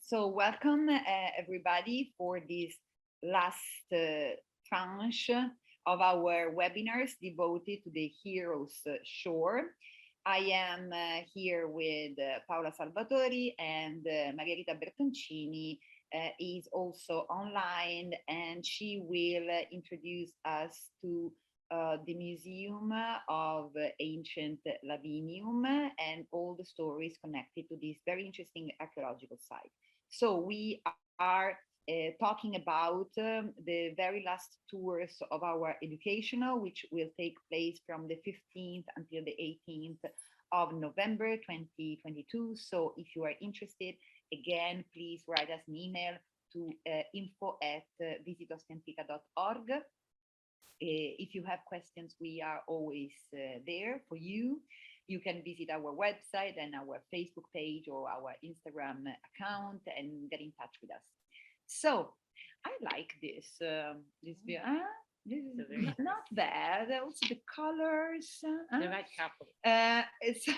So welcome everybody for this last tranche of our webinars devoted to the Heroes Shore. I am here with Paola Salvatori, and Margherita Bertoncini is also online, and she will introduce us to the Museum of Ancient Lavinium and all the stories connected to this very interesting archaeological site. So we are talking about the very last tours of our educational, which will take place from the 15th until the 18th of November 2022. So if you are interested, again, please write us an email to info@visitostentica.org. If you have questions, we are always there for you. You can visit our website and our Facebook page or our Instagram account and get in touch with us. So I like this. This is not bad. Also the colors. The right couple. It's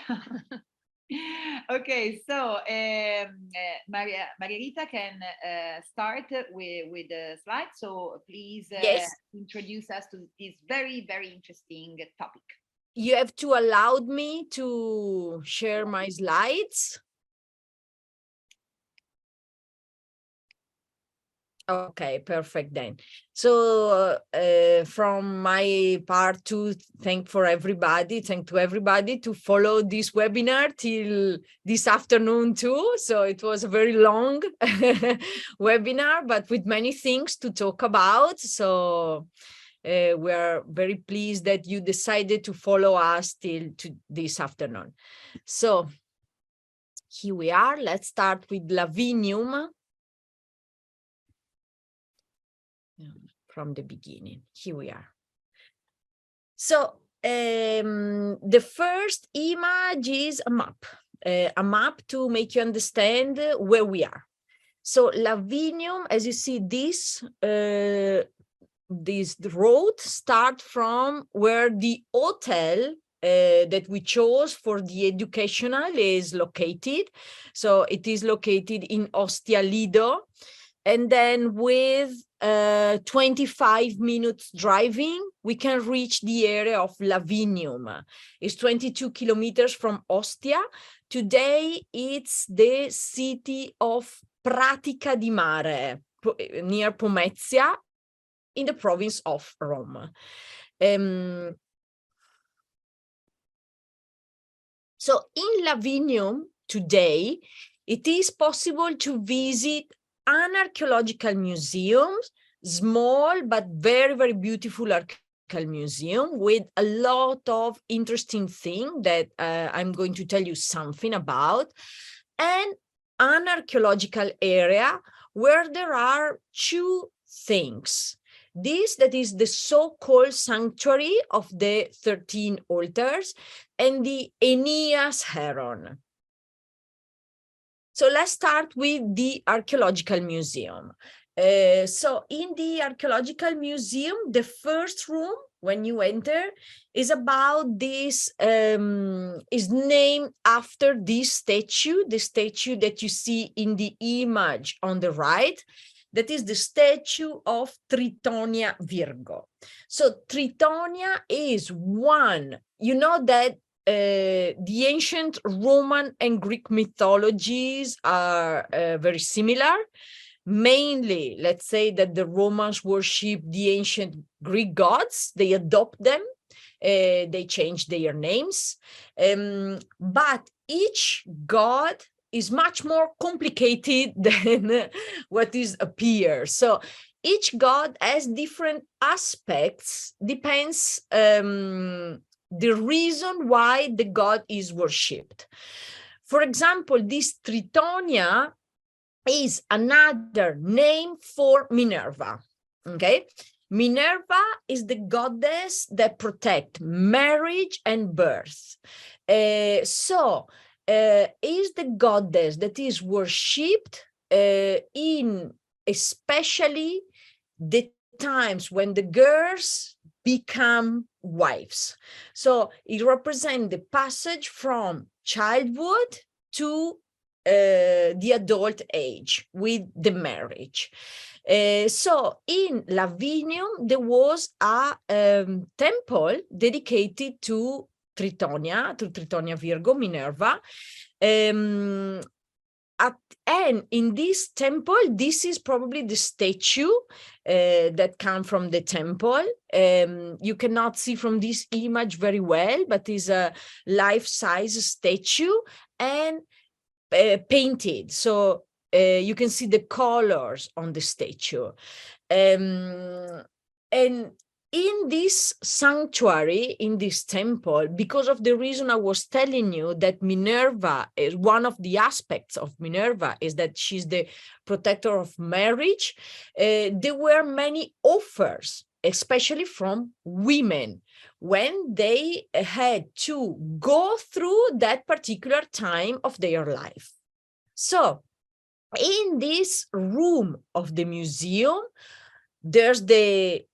okay, so Margherita can start with the slide. So please Yes. introduce us to this very, very interesting topic. You have to allow me to share my slides. Okay, perfect then. So from my part to thank to everybody to follow this webinar till this afternoon too. So it was a very long webinar, but with many things to talk about. So we are very pleased that you decided to follow us till to this afternoon. So here we are. Let's start with Lavinium. From the beginning. Here we are. So the first image is a map to make you understand where we are. So Lavinium, as you see, this road starts from where the hotel that we chose for the educational is located. So it is located in Ostia Lido. And then with 25 minutes driving, we can reach the area of Lavinium. It's 22 kilometers from Ostia. Today, it's the city of Pratica di Mare, near Pomezia, in the province of Rome. So in Lavinium today, it is possible to visit an archaeological museum, small but very, very beautiful archaeological museum with a lot of interesting things that I'm going to tell you something about, and an archaeological area where there are two things. That is the so-called sanctuary of the 13 altars and the Aeneas Heron. So let's start with the archaeological museum. So in the archaeological museum, the first room when you enter is about this, is named after this statue, the statue that you see in the image on the right. That is the statue of Tritonia Virgo. So Tritonia is one, you know that the ancient Roman and Greek mythologies are very similar. Mainly, let's say that the Romans worship the ancient Greek gods. They adopt them. They change their names. But each god is much more complicated than what is appears. So each god has different aspects, depends the reason why the god is worshipped. For example, this Tritonia is another name for Minerva, okay? Minerva is the goddess that protects marriage and birth. Is the goddess that is worshipped in especially the times when the girls become wives. So it represents the passage from childhood to the adult age, with the marriage. So in Lavinium, there was a temple dedicated to Tritonia Virgo, Minerva. And in this temple, this is probably the statue that come from the temple. You cannot see from this image very well, but is a life-size statue and painted. So you can see the colors on the statue. And in this sanctuary, in this temple, because of the reason I was telling you that Minerva is one of the aspects of Minerva is that she's the protector of marriage, there were many offers, especially from women, when they had to go through that particular time of their life. So in this room of the museum, there's the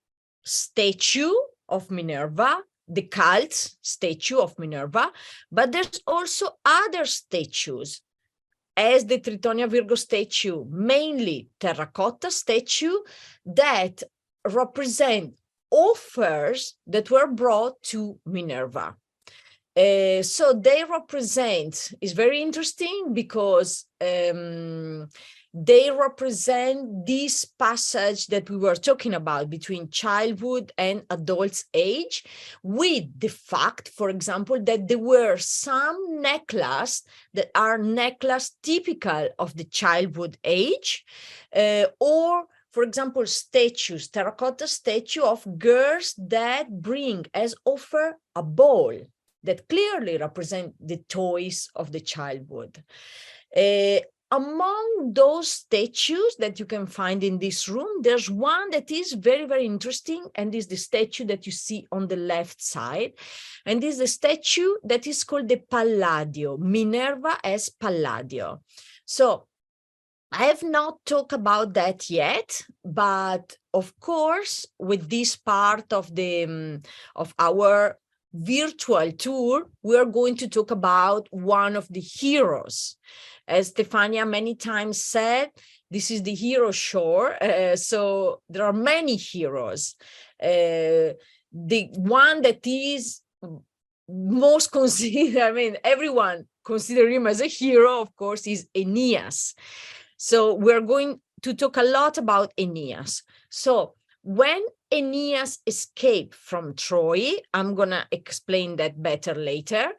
statue of Minerva, the cult statue of Minerva, but there's also other statues, as the Tritonia Virgo statue, mainly terracotta statue that represent offers that were brought to Minerva. So they represent, is very interesting because they represent this passage that we were talking about between childhood and adult's age, with the fact, for example, that there were some necklaces that are necklaces typical of the childhood age, or for example, statues, terracotta statue of girls that bring as offer a ball that clearly represent the toys of the childhood. Among those statues that you can find in this room, there's one that is very, very interesting, and is the statue that you see on the left side. And this is a statue that is called the Palladio, Minerva as Palladio. So I have not talked about that yet, but of course, with this part of the of our virtual tour, we are going to talk about one of the heroes. As Stefania many times said, this is the hero show. So there are many heroes. The one that is most considered, I mean, everyone consider him as a hero, of course, is Aeneas. So we're going to talk a lot about Aeneas. So when Aeneas escaped from Troy, I'm going to explain that better later.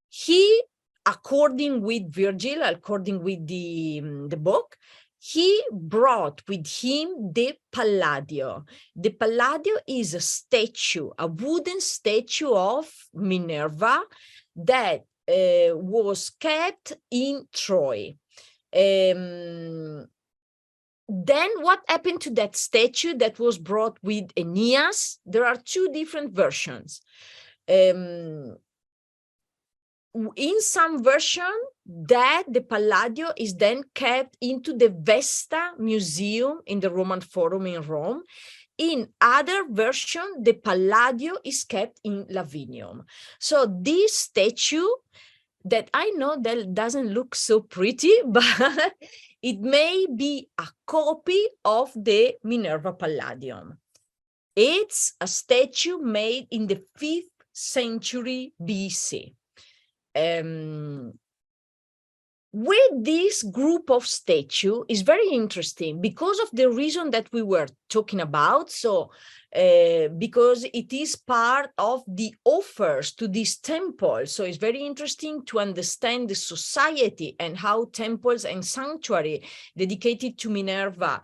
He, according with Virgil, according with the book, he brought with him the Palladio. The Palladio is a statue, a wooden statue of Minerva that was kept in Troy. Then what happened to that statue that was brought with Aeneas? There are two different versions. In some version, that the Palladio is then kept into the Vesta Museum in the Roman Forum in Rome. In other version, the Palladio is kept in Lavinium. So this statue that I know that doesn't look so pretty, but it may be a copy of the Minerva Palladium. It's a statue made in the 5th century BC. With this group of statue is very interesting because of the reason that we were talking about. So because it is part of the offers to this temple. So it's very interesting to understand the society and how temples and sanctuary dedicated to Minerva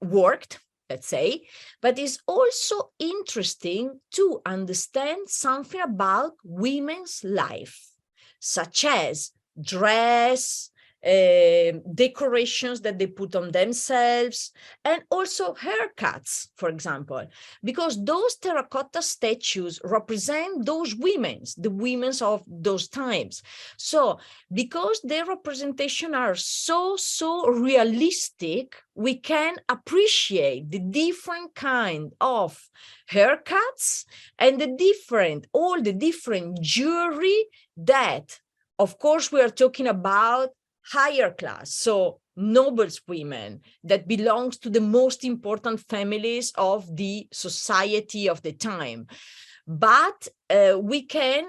worked, let's say. But it's also interesting to understand something about women's life, such as dress, decorations that they put on themselves, and also haircuts, for example, because those terracotta statues represent those women's, the women's of those times. So because their representation are so realistic, we can appreciate the different kind of haircuts and all the different jewelry that of course, we are talking about higher class, so nobles women that belongs to the most important families of the society of the time. But we can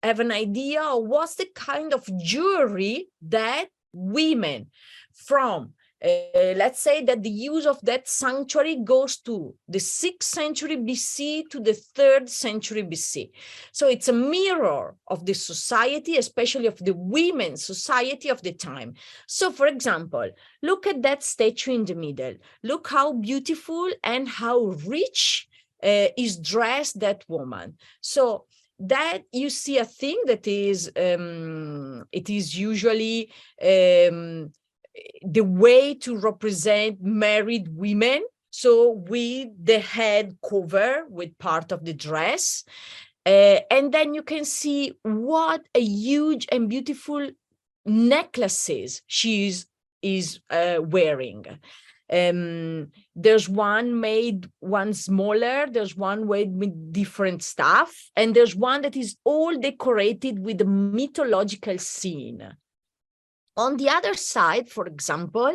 have an idea of what's the kind of jewelry that women from let's say that the use of that sanctuary goes to the 6th century BC to the 3rd century BC. So it's a mirror of the society, especially of the women's society of the time. So for example, look at that statue in the middle. Look how beautiful and how rich is dressed that woman. So that you see a thing that is, it is usually the way to represent married women. So with the head cover with part of the dress. And then you can see what a huge and beautiful necklaces she is wearing. There's one smaller, there's one with different stuff, and there's one that is all decorated with a mythological scene. On the other side, for example,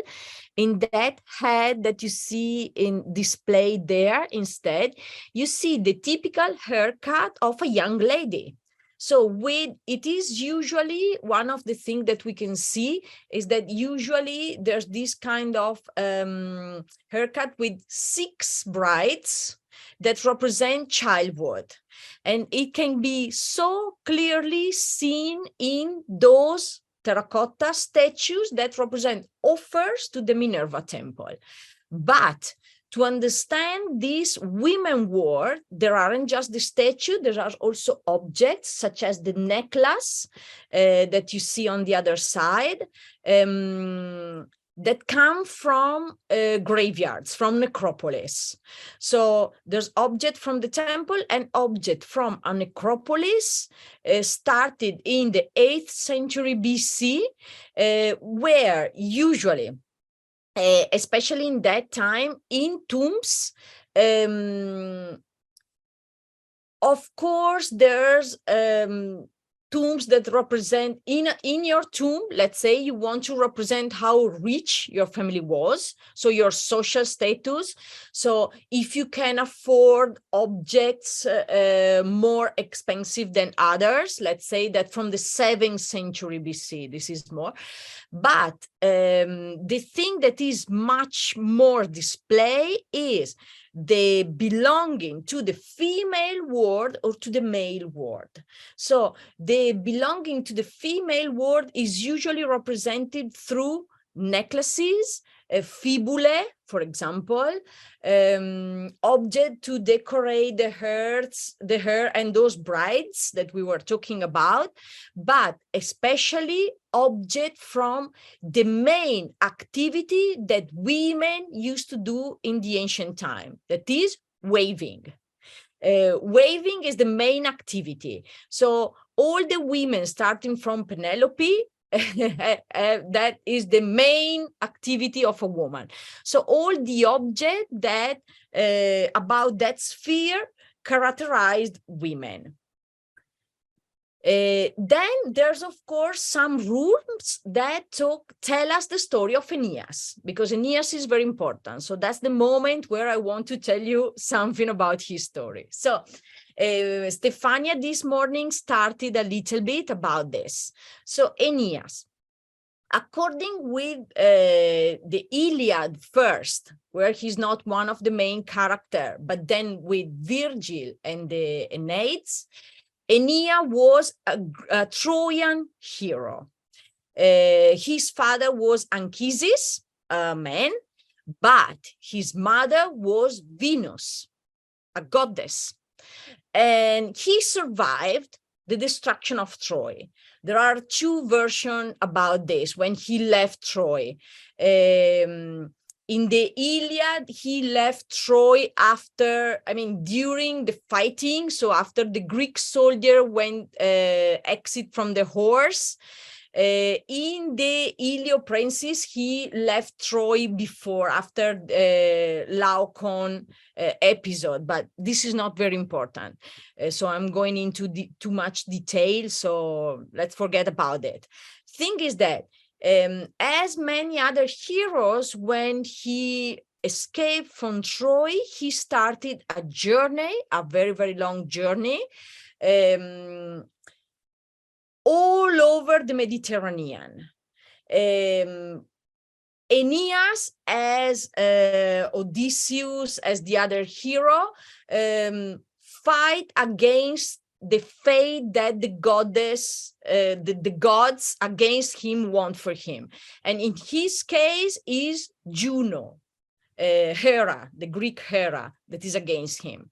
in that head that you see displayed there, instead, you see the typical haircut of a young lady. So it is usually one of the things that we can see is that usually there's this kind of haircut with 6 braids that represent childhood. And it can be so clearly seen in those terracotta statues that represent offers to the Minerva temple. But to understand this women world, there aren't just the statue, there are also objects such as the necklace that you see on the other side, that come from graveyards, from necropolis. So there's object from the temple and object from a necropolis started in the 8th century BC, where usually, especially in that time, in tombs, of course, there's tombs that represent in your tomb. Let's say you want to represent how rich your family was, so your social status. So if you can afford objects more expensive than others, let's say that from the 7th century BC, this is more. But the thing that is much more display is the belonging to the female world or to the male world. So the belonging to the female world is usually represented through necklaces, fibulae, for example, object to decorate the hair and those brides that we were talking about, but especially object from the main activity that women used to do in the ancient time, that is waving. Waving is the main activity. So all the women starting from Penelope, that is the main activity of a woman. So all the objects that about that sphere characterized women. Then there's, of course, some rules that tell us the story of Aeneas, because Aeneas is very important. So that's the moment where I want to tell you something about his story. So Stefania this morning started a little bit about this. So Aeneas, according with the Iliad first, where he's not one of the main characters, but then with Virgil and the Aeneas, Aeneas was a Trojan hero. His father was Anchises, a man, but his mother was Venus, a goddess. And he survived the destruction of Troy. There are 2 versions about this, when he left Troy. In the Iliad, he left Troy during the fighting. So after the Greek soldier went exit from the horse, In the Helioprensis, he left Troy after Laocoon episode, but this is not very important. So I'm going into too much detail, so let's forget about it. Thing is that as many other heroes, when he escaped from Troy, he started a journey, a very, very long journey, all over the Mediterranean. Aeneas, as Odysseus, as the other hero, fight against the fate that the gods against him want for him. And in his case is Juno, Hera, the Greek Hera, that is against him.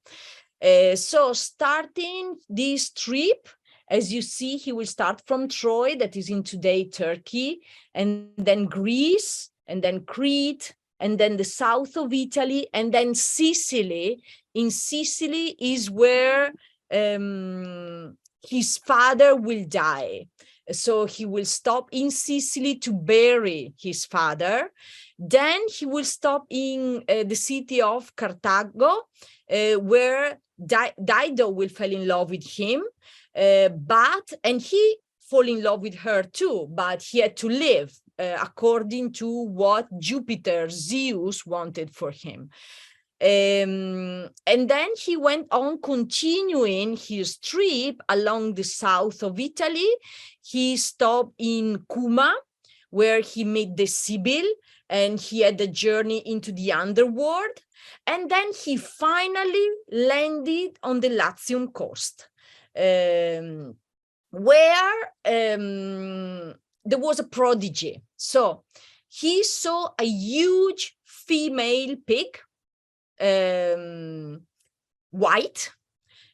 So starting this trip, as you see, he will start from Troy, that is in today Turkey, and then Greece, and then Crete, and then the south of Italy, and then Sicily. In Sicily is where his father will die. So he will stop in Sicily to bury his father. Then he will stop in the city of Carthago, where Dido will fall in love with him. And he fall in love with her too, but he had to live according to what Jupiter, Zeus wanted for him. And then he went on continuing his trip along the south of Italy. He stopped in Cuma, where he met the Sibyl, and he had a journey into the underworld. And then he finally landed on the Latium coast, where there was a prodigy. So he saw a huge female pig, white.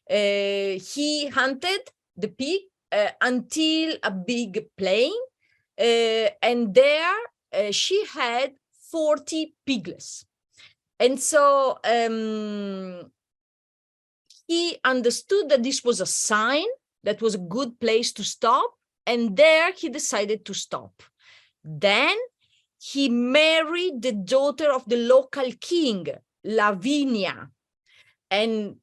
He hunted the pig until a big plain, and there she had 40 piglets. And so he understood that this was a sign, that was a good place to stop, and there he decided to stop. Then he married the daughter of the local king, Lavinia, and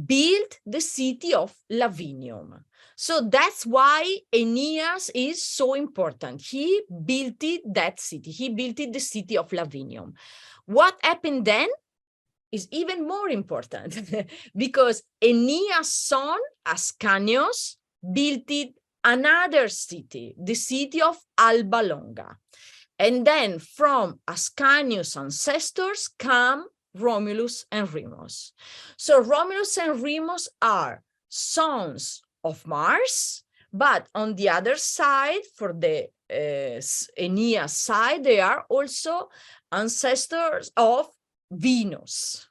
built the city of Lavinium. So that's why Aeneas is so important. He built that city. He built the city of Lavinium. What happened then is even more important because Aeneas' son, Ascanius, built another city, the city of Alba Longa. And then from Ascanius' ancestors come Romulus and Remus. So Romulus and Remus are sons of Mars, but on the other side, for the Aeneas side, they are also ancestors of Venus.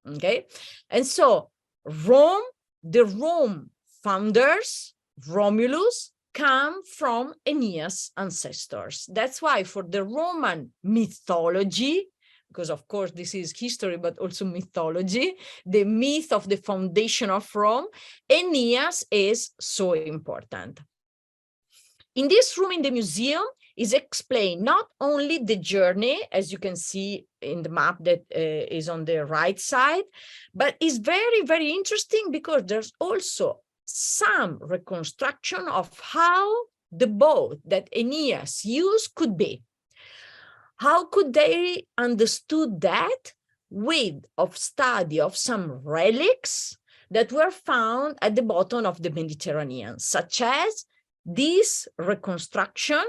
Okay, and so the Rome founders, Romulus, come from Aeneas' ancestors. That's why for the Roman mythology, because of course this is history, but also mythology, the myth of the foundation of Rome, Aeneas is so important. In this room in the museum is explained not only the journey, as you can see in the map that is on the right side, but it's very, very interesting because there's also some reconstruction of how the boat that Aeneas used could be. How could they understood that? With of study of some relics that were found at the bottom of the Mediterranean, such as this reconstruction,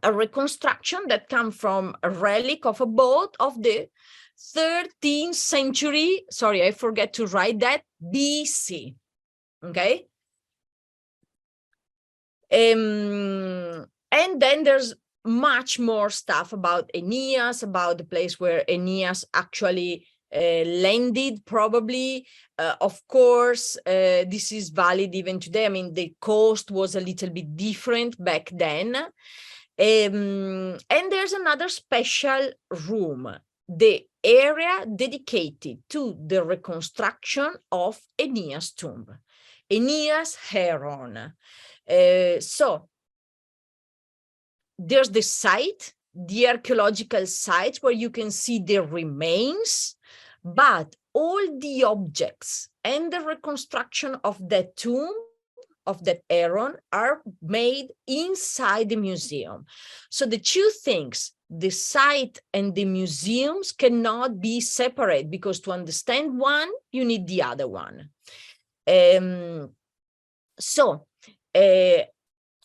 a reconstruction that comes from a relic of a boat of the 13th century, sorry, I forget to write that, BC, okay? And then there's much more stuff about Aeneas, about the place where Aeneas actually landed, probably. Of course, this is valid even today. I mean, the coast was a little bit different back then. And there's another special room, the area dedicated to the reconstruction of Aeneas' tomb, Aeneas Heron. So there's the site, the archaeological site where you can see the remains, but all the objects and the reconstruction of that tomb, of that Aaron, are made inside the museum. So the two things, the site and the museums, cannot be separate, because to understand one, you need the other one.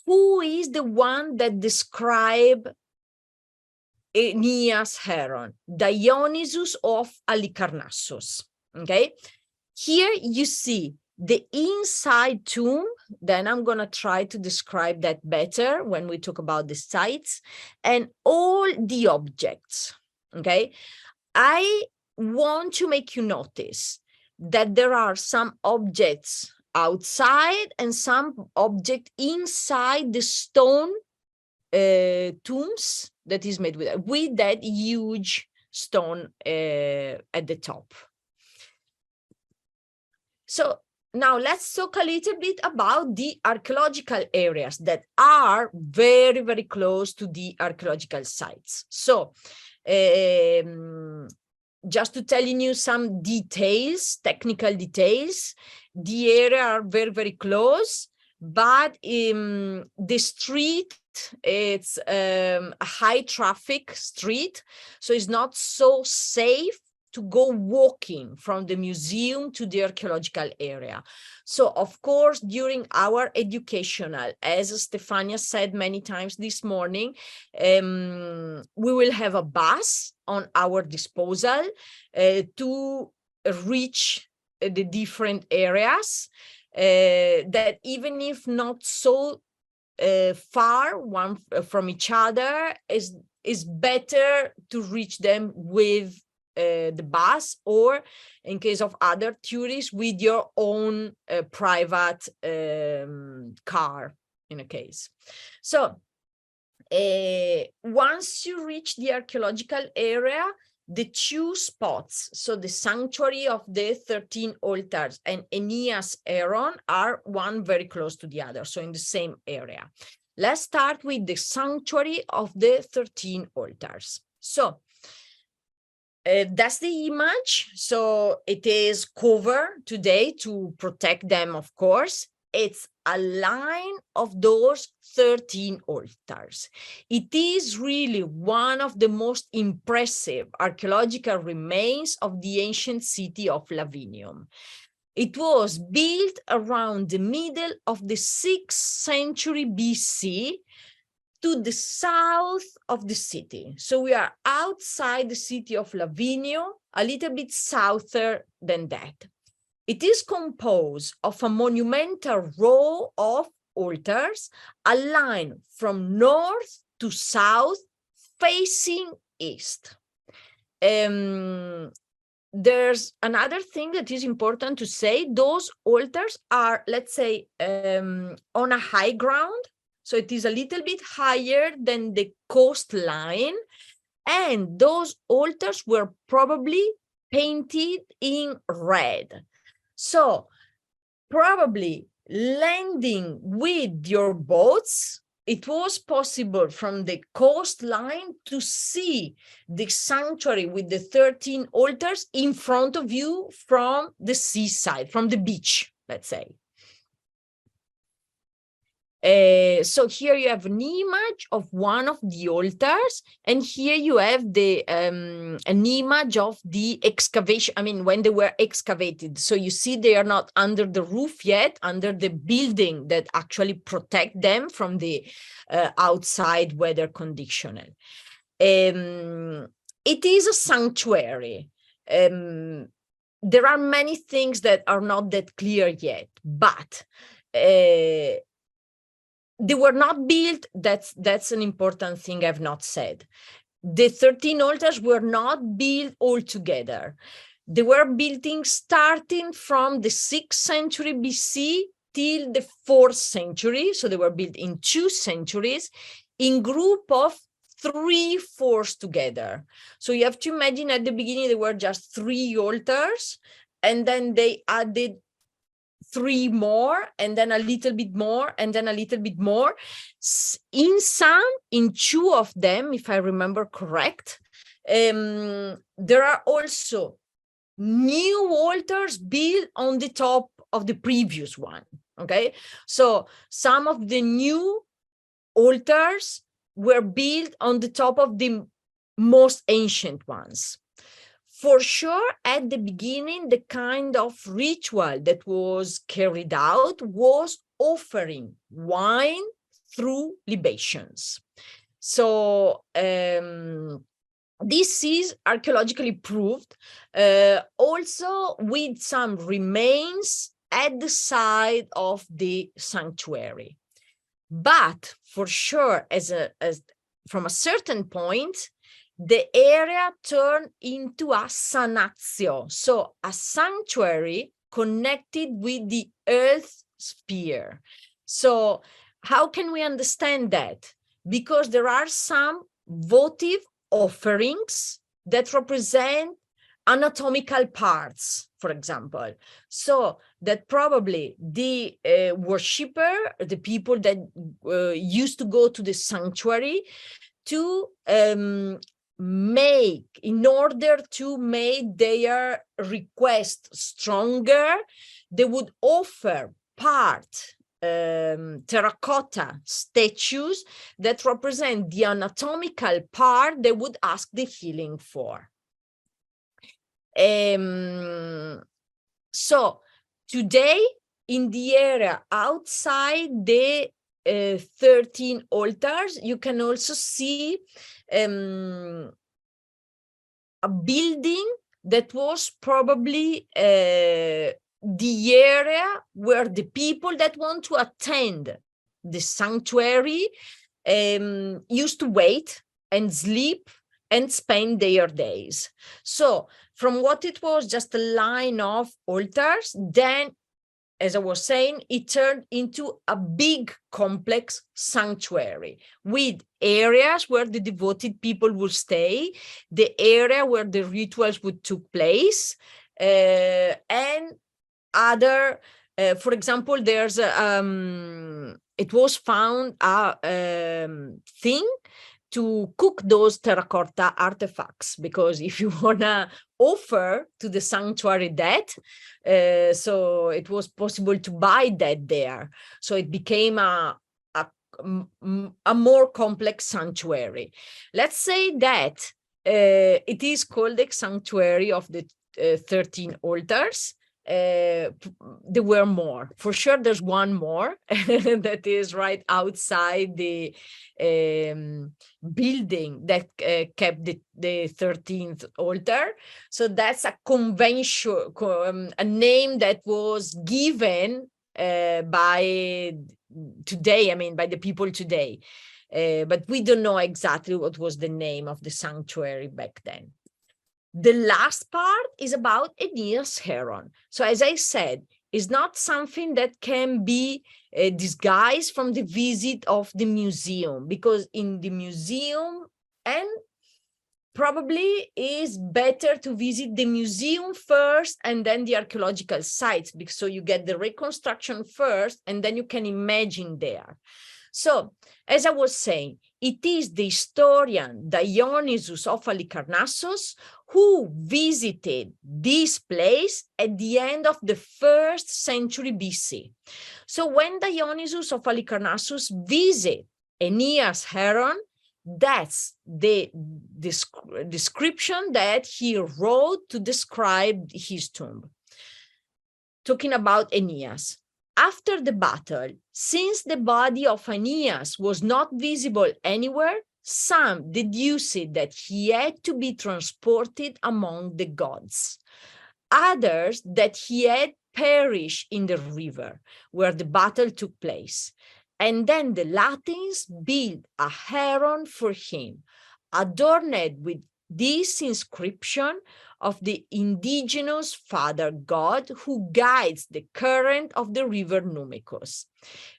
Who is the one that described Aeneas Heron? Dionysus of Halicarnassus. Okay, here you see the inside tomb. Then I'm going to try to describe that better when we talk about the sites and all the objects. Okay, I want to make you notice that there are some objects outside and some object inside the stone tombs that is made with that huge stone at the top. So now let's talk a little bit about the archaeological areas that are very, very close to the archaeological sites. So just to tell you some details, technical details, the area are very, very close, but the street, it's a high traffic street, so it's not so safe to go walking from the museum to the archaeological area. So of course, during our educational, as Stefania said many times this morning, we will have a bus on our disposal to reach the different areas that, even if not so far one from each other, is better to reach them with the bus, or in case of other tourists, with your own private car in a case. So once you reach the archaeological area, the two spots, so the sanctuary of the 13 altars and Aeneas Heron, are one very close to the other, so in the same area. Let's start with the sanctuary of the 13 altars. So that's the image. So it is covered today to protect them, of course. It's a line of those 13 altars. It is really one of the most impressive archaeological remains of the ancient city of Lavinium. It was built around the middle of the 6th century BC, to the south of the city. So we are outside the city of Lavinium, a little bit souther than that. It is composed of a monumental row of altars aligned from north to south, facing east. There's another thing that is important to say. Those altars are, let's say, on a high ground. So it is a little bit higher than the coastline. And those altars were probably painted in red. So probably landing with your boats, it was possible from the coastline to see the sanctuary with the 13 altars in front of you from the seaside, from the beach, let's say. So here you have an image of one of the altars, and here you have the an image of the excavation. I mean, when they were excavated. So you see they are not under the roof yet, under the building that actually protect them from the outside weather condition. It is a sanctuary. There are many things that are not that clear yet, but they were not built. That's an important thing I've not said. The 13 altars were not built all together. They were building starting from the 6th century BC till the 4th century. So they were built in 2 centuries in group of 3/4 together. So you have to imagine at the beginning there were just 3 altars, and then they added 3 more, and then a little bit more, and then a little bit more. In 2 of them, if I remember correct, there are also new altars built on the top of the previous one. Okay, so some of the new altars were built on the top of the most ancient ones. For sure, at the beginning, the kind of ritual that was carried out was offering wine through libations. So this is archaeologically proved, also with some remains at the side of the sanctuary. But for sure, from a certain point, the area turned into a sanatio, so a sanctuary connected with the earth sphere. So how can we understand that? Because there are some votive offerings that represent anatomical parts, for example. So that probably the worshipper, the people that used to go to the sanctuary to in order to make their request stronger, they would offer terracotta statues that represent the anatomical part they would ask the healing for. So today, in the area outside the 13 altars, you can also see a building that was probably the area where the people that want to attend the sanctuary used to wait and sleep and spend their days. So from what it was just a line of altars, then, as I was saying, it turned into a big complex sanctuary with areas where the devoted people would stay, the area where the rituals would take place, and other, for example, there's it was found a thing to cook those terracotta artifacts, because if you wanna offer to the sanctuary that, so it was possible to buy that there. So it became a more complex sanctuary. Let's say that it is called the sanctuary of the 13 altars. There were more. For sure, there's one more that is right outside the building that kept the 13th altar. So that's a convention, a name that was given by today, by the people today. But we don't know exactly what was the name of the sanctuary back then. The last part is about Aeneas Heron. So as I said, it's not something that can be disguised from the visit of the museum, because in the museum, and probably is better to visit the museum first and then the archaeological sites, because so you get the reconstruction first and then you can imagine there. So, as I was saying, it is the historian Dionysius of Halicarnassus who visited this place at the end of the 1st century BC. So when Dionysius of Halicarnassus visited Aeneas Heron, that's the description that he wrote to describe his tomb. Talking about Aeneas. After the battle, since the body of Aeneas was not visible anywhere, some deduced that he had to be transported among the gods. Others that he had perished in the river where the battle took place. And then the Latins built a heron for him, adorned with this inscription of the indigenous father god who guides the current of the river Numicus.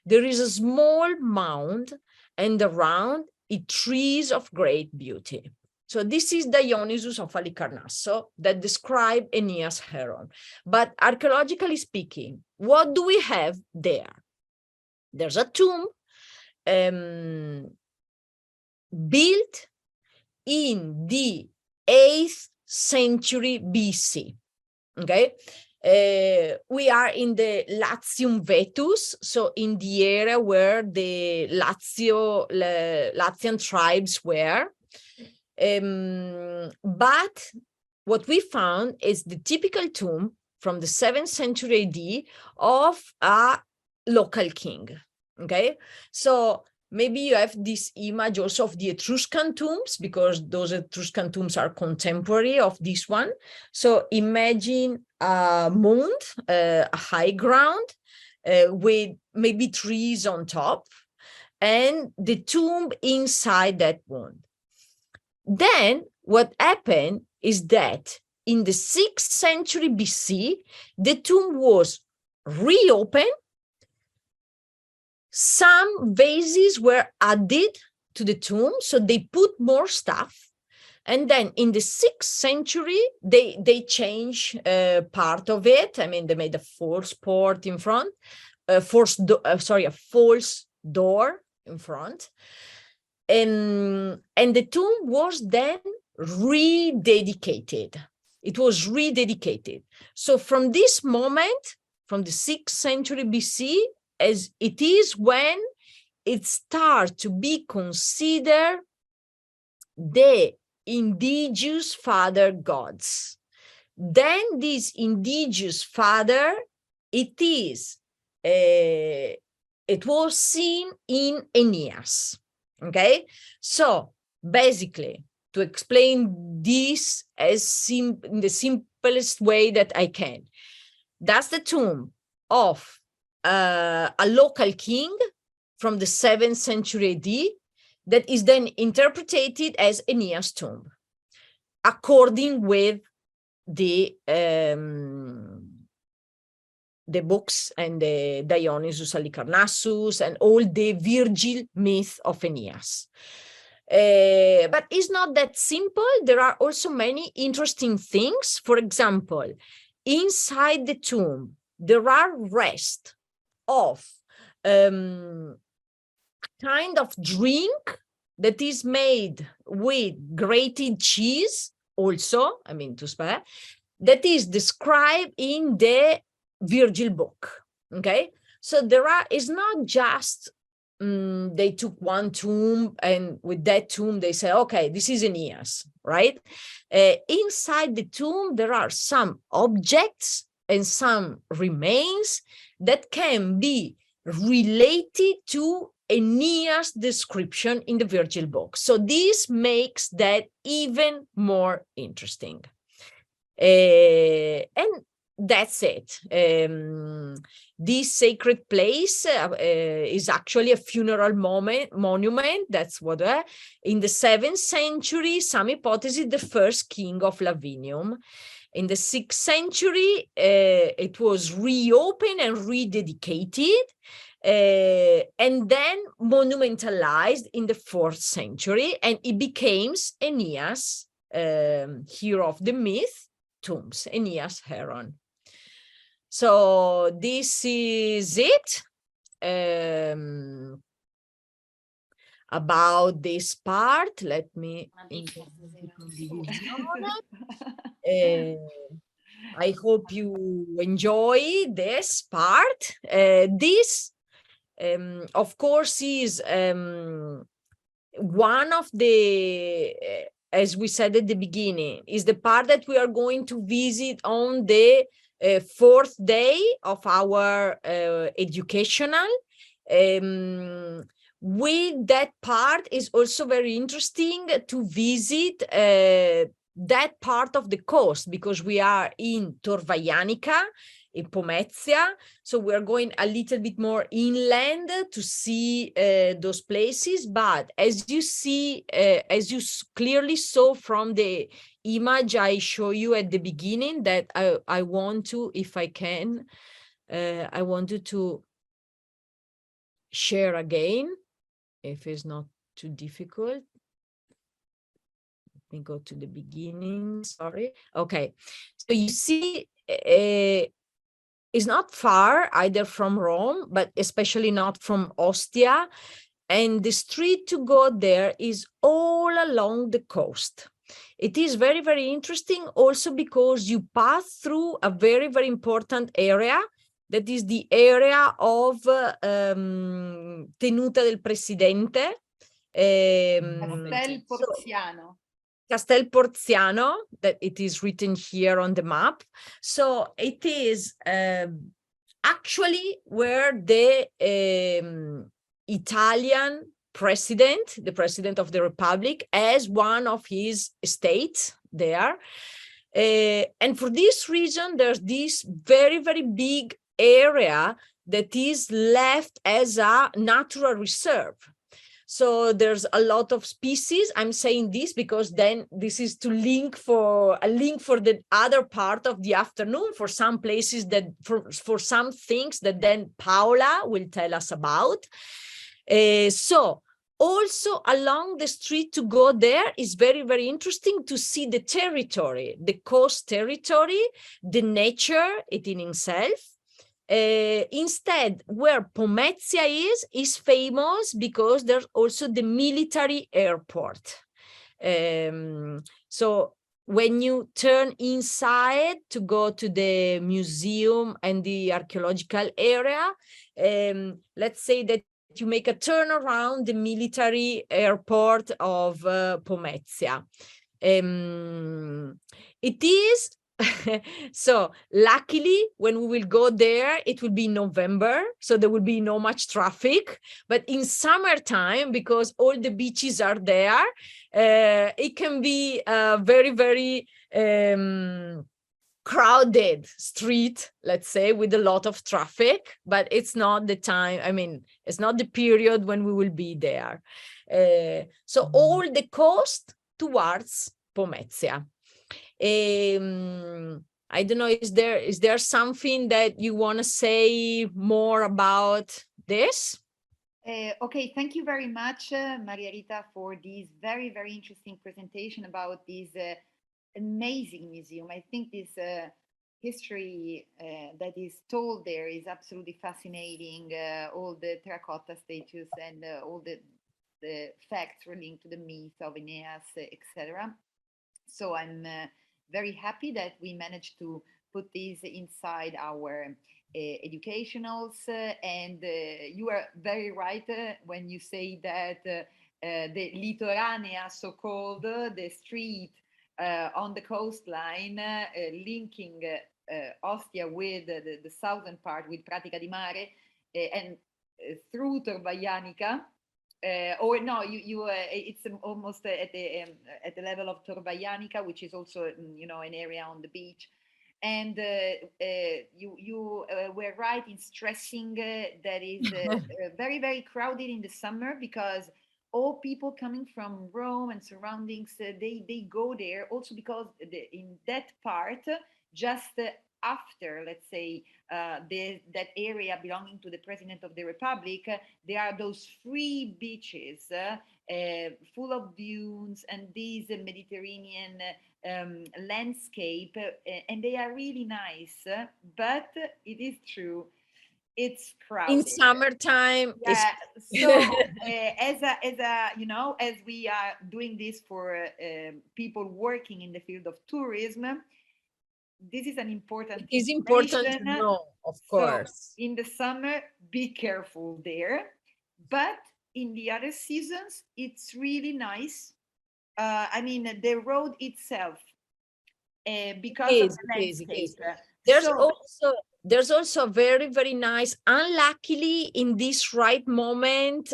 There is a small mound, and around it trees of great beauty. So this is Dionysius of Halicarnasso that described Aeneas Heron. But archaeologically speaking, what do we have there? There's a tomb built in the 8th century BC. Okay, we are in the Latium Vetus, so in the area where the Latian tribes were. But what we found is the typical tomb from the 7th century AD of a local king. Okay, so maybe you have this image also of the Etruscan tombs, because those Etruscan tombs are contemporary of this one. So imagine a mound, a high ground with maybe trees on top, and the tomb inside that mound. Then what happened is that in the 6th century BC, the tomb was reopened. Some vases were added to the tomb, so they put more stuff. And then in the 6th century, they changed part of it. I mean, they made a false port in front, a false door in front. And the tomb was then rededicated. It was rededicated. So from this moment, from the 6th century BC, as it is when it starts to be considered the indigenous father gods. Then this indigenous father, it was seen in Aeneas. Okay, so basically, to explain this in the simplest way that I can, that's the tomb of a local king from the 7th century AD that is then interpreted as Aeneas' tomb, according with the books and the Dionysus Halicarnassus and all the Virgil myth of Aeneas. But it's not that simple. There are also many interesting things. For example, inside the tomb, there are rests of kind of drink that is made with grated cheese also, I mean, to spare, that is described in the Virgil book. Okay, so it's not just they took one tomb and with that tomb they say, okay, this is Aeneas, right? Inside the tomb there are some objects and some remains that can be related to Aeneas' description in the Virgil book. So this makes that even more interesting. And that's it. This sacred place is actually a funeral monument. That's what in the 7th century, some hypothesis, the first king of Lavinium. In the 6th century, it was reopened and rededicated, and then monumentalized in the 4th century, and it became Aeneas, hero of the myth, tombs, Aeneas Heron. So this is it about this part. Let me I hope you enjoy this part. This of course is one of the as we said at the beginning, is the part that we are going to visit on the 4th day of our educational. With that part is also very interesting to visit that part of the coast, because we are in Tor Vaianica, in Pomezia, so we're going a little bit more inland to see those places. But as you see, as you clearly saw from the image I show you at the beginning, that I want to, if I can, I wanted to share again, if it's not too difficult. Let me go to the beginning, sorry. Okay, so you see is not far either from Rome, but especially not from Ostia. And the street to go there is all along the coast. It is very, very interesting also because you pass through a very, very important area. That is the area of Tenuta del Presidente. Castel Porziano. Castel Porziano, that it is written here on the map. So it is actually where the Italian president, the president of the Republic, has one of his estates there. And for this reason, there's this very, very big area that is left as a natural reserve. So there's a lot of species. I'm saying this because then this is to link for the other part of the afternoon for some places that for some things that then Paola will tell us about. So also along the street to go there is very, very interesting to see the territory, the coast territory, the nature it in itself. Instead, where Pomezia is famous because there's also the military airport. So when you turn inside to go to the museum and the archaeological area, let's say that you make a turn around the military airport of Pomezia. It is so luckily when we will go there it will be November, so there will be no much traffic, but in summertime, because all the beaches are there, it can be very, very crowded street, let's say, with a lot of traffic, but it's not the time, I mean, it's not the period when we will be there. So all the coast towards Pomezia. I don't know, is there something that you want to say more about this? Okay, thank you very much, Maria Rita, for this very, very interesting presentation about this amazing museum. I think this history that is told there is absolutely fascinating. All the terracotta statues and all the facts relating to the myth of Aeneas, etc. So I'm very happy that we managed to put this inside our educationals. And you are very right when you say that the litoranea, so called, the street on the coastline linking Ostia with the southern part, with Pratica di Mare, and through Torvaianica. Or no, it's almost at the level of Torvaianica, which is also an area on the beach. And you were right in stressing that is very, very crowded in the summer, because all people coming from Rome and surroundings, they go there also because in that part, just after, let's say, that area belonging to the President of the Republic, there are those free beaches full of dunes and these Mediterranean landscape, and they are really nice, but it is true, it's crowded in summertime. Yeah, so as we are doing this for people working in the field of tourism, this is an important It is important to information. know, of So course. in the summer, be careful there, but in the other seasons, it's really nice. I mean, the road itself, because of the landscape. There's also very, very nice, unluckily in this right moment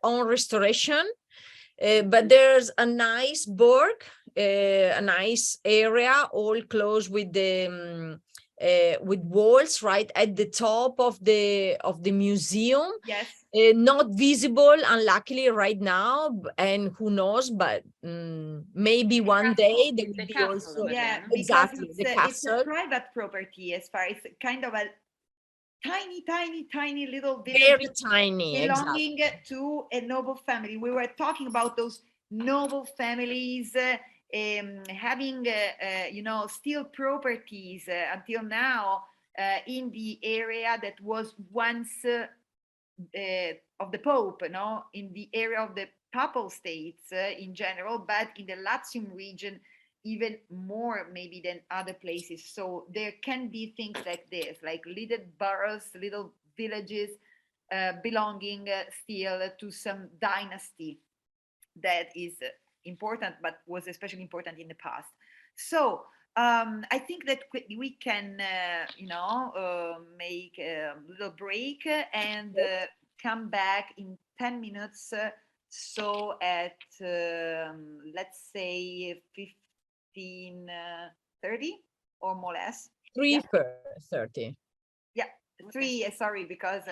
on restoration, but there's a nice burg, a nice area, all close with the with walls right at the top of the museum. Yes. Not visible, unluckily, right now, and who knows, but maybe one day there will be also. Yeah, exactly, because the castle. it's a private property, as far as kind of a tiny little village, very tiny, belonging exactly. to a noble family. We were talking about those noble families having still properties until now in the area that was once of the Pope, no, in the area of the Papal States in general, but in the Latium region even more maybe than other places. So there can be things like this, like little boroughs, little villages belonging still to some dynasty that is important, but was especially important in the past. So I think that we can, make a little break and come back in 10 minutes. So at, let's say, 15:30 or more or less. 3:30. Yeah, three. Sorry, because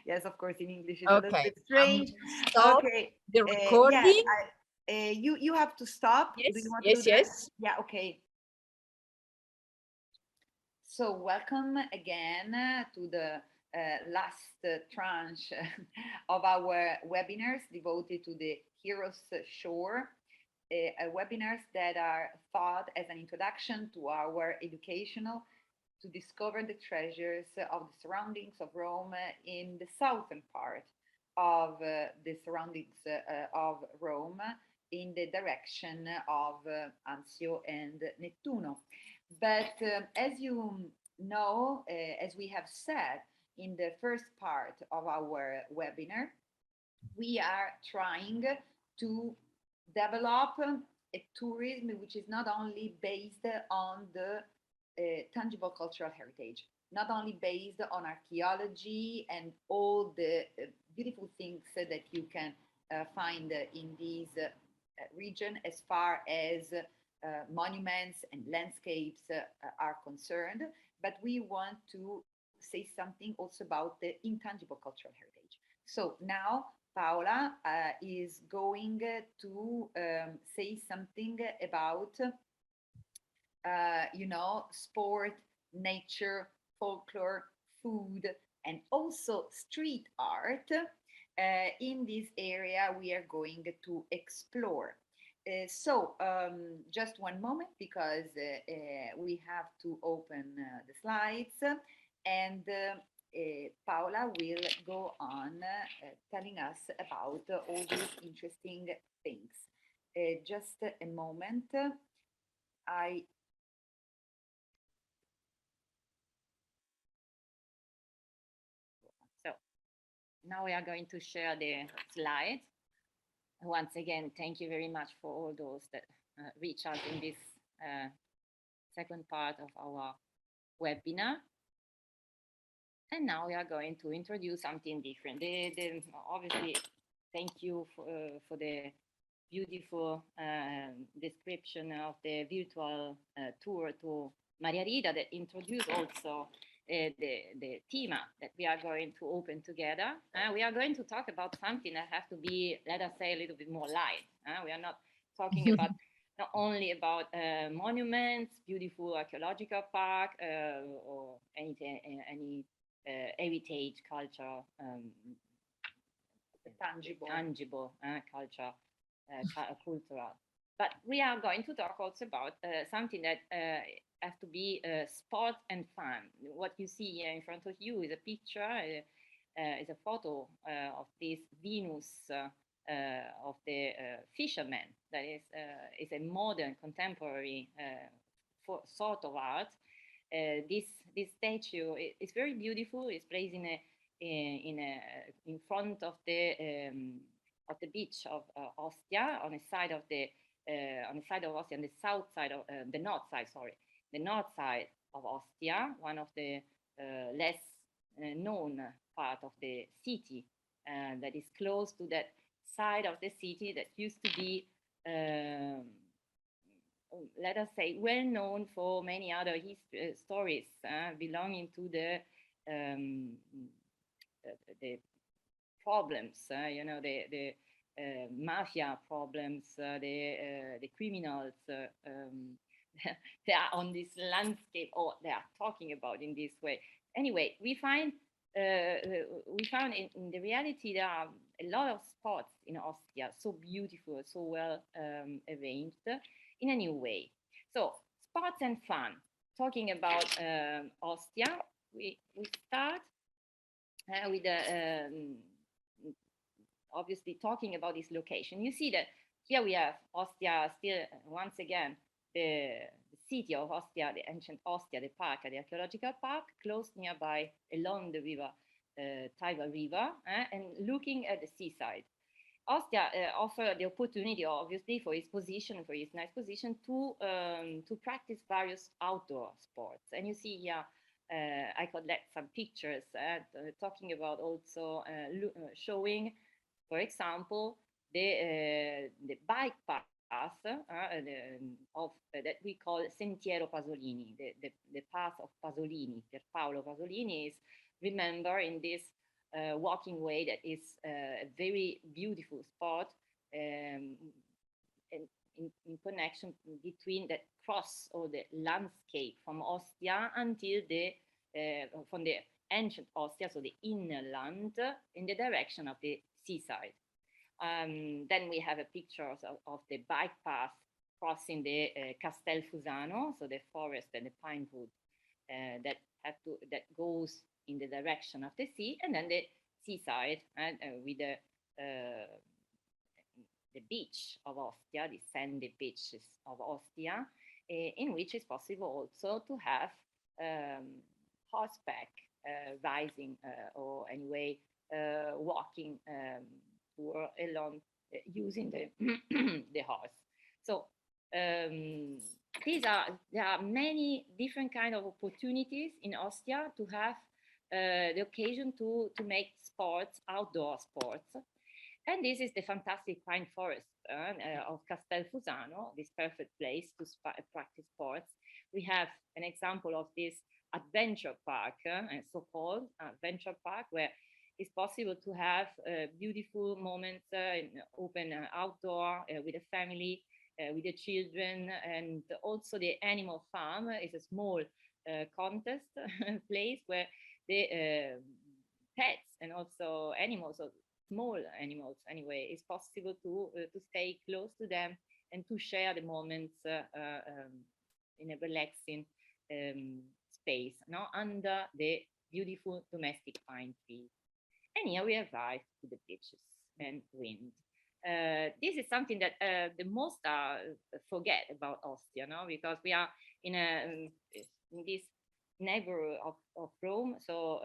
yes, of course, in English it's a little Okay. bit strange. Stop Okay. the Yeah, recording. you have to stop. Do Yes, you want to yes, do that? yes. Yeah. Okay. So welcome again to the last tranche of our webinars devoted to the Heroes Shore. Webinars that are thought as an introduction to our educational to discover the treasures of the surroundings of Rome in the southern part of the surroundings of Rome in the direction of Anzio and Nettuno. But as you know, as we have said in the first part of our webinar, we are trying to develop a tourism which is not only based on the tangible cultural heritage, not only based on archaeology and all the beautiful things that you can find in this region as far as monuments and landscapes are concerned, but we want to say something also about the intangible cultural heritage. So now Paola is going to say something about, sport, nature, folklore, food, and also street art. In this area, we are going to explore. Just one moment because we have to open the slides and Paola will go on telling us about all these interesting things. Just a moment. So now we are going to share the slides. Once again, thank you very much for all those that reach out in this second part of our webinar. And now we are going to introduce something different. Obviously, thank you for the beautiful description of the virtual tour to Maria Rita that introduced also the theme that we are going to open together. We are going to talk about something that has to be, let us say, a little bit more light. We are not talking about not only about monuments, beautiful archaeological park, or any heritage culture, tangible culture, cultural. But we are going to talk also about something that has to be sport and fun. What you see here in front of you is a picture, is a photo of this Venus of the fisherman. That is a modern, contemporary sort of art. This statue is very beautiful. It's placed in front of the beach of Ostia, on the side of Ostia, on the south side of the north side. Sorry, the north side of Ostia, one of the less known part of the city that is close to that side of the city that used to be. Let us say, well known for many other stories belonging to the problems, the mafia problems, the criminals they are on this landscape, or they are talking about in this way. Anyway, we found in the reality there are a lot of spots in Ostia, so beautiful, so well arranged in a new way. So sports and fun. talking about Ostia, we start with obviously talking about this location. You see that here we have Ostia, still once again, the city of Ostia, the ancient Ostia, the park, the archaeological park, close nearby along the river, Tiber River, and looking at the seaside. Ostia offered the opportunity, obviously, for its position, for its nice position, to practice various outdoor sports. And you see here, I collect some pictures talking about also showing, for example, the bike path that we call Sentiero Pasolini, the path of Pasolini. Pier Paolo Pasolini is remembered in this walking way that is a very beautiful spot in connection between that cross or the landscape from Ostia until from the ancient Ostia, so the inland, in the direction of the seaside. Then we have a picture of the bike path crossing the Castel Fusano, so the forest and the pine wood that goes in the direction of the sea, and then the seaside with the beach of Ostia, the sandy beaches of Ostia, in which it's possible also to have horseback riding or anyway walking along using the the horse. So there are many different kind of opportunities in Ostia to have the occasion to make sports, outdoor sports. And this is the fantastic pine forest of Castel Fusano, this perfect place to practice sports. We have an example of this adventure park, so-called adventure park, where it's possible to have beautiful moments in open outdoor with a family, with the children, and also the animal farm is a small contest place where the pets and also animals, so small animals anyway, it's possible to stay close to them and to share the moments in a relaxing space, under the beautiful domestic pine trees. And here we arrive to the beaches and wind. This is something that the most forget about Ostia, because we are in this neighborhood of Rome. So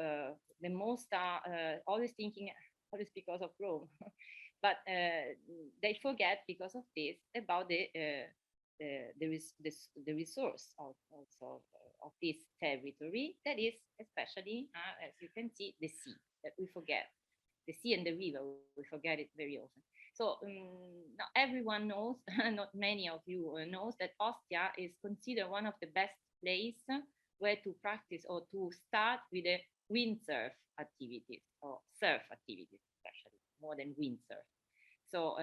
the most are always thinking, always because of Rome, but they forget because of this about the resource also of this territory, that is especially, as you can see, the sea, that we forget. The sea and the river, we forget it very often. So not everyone knows, not many of you knows that Ostia is considered one of the best places where to practice or to start with the windsurf activities or surf activities, especially more than windsurf. So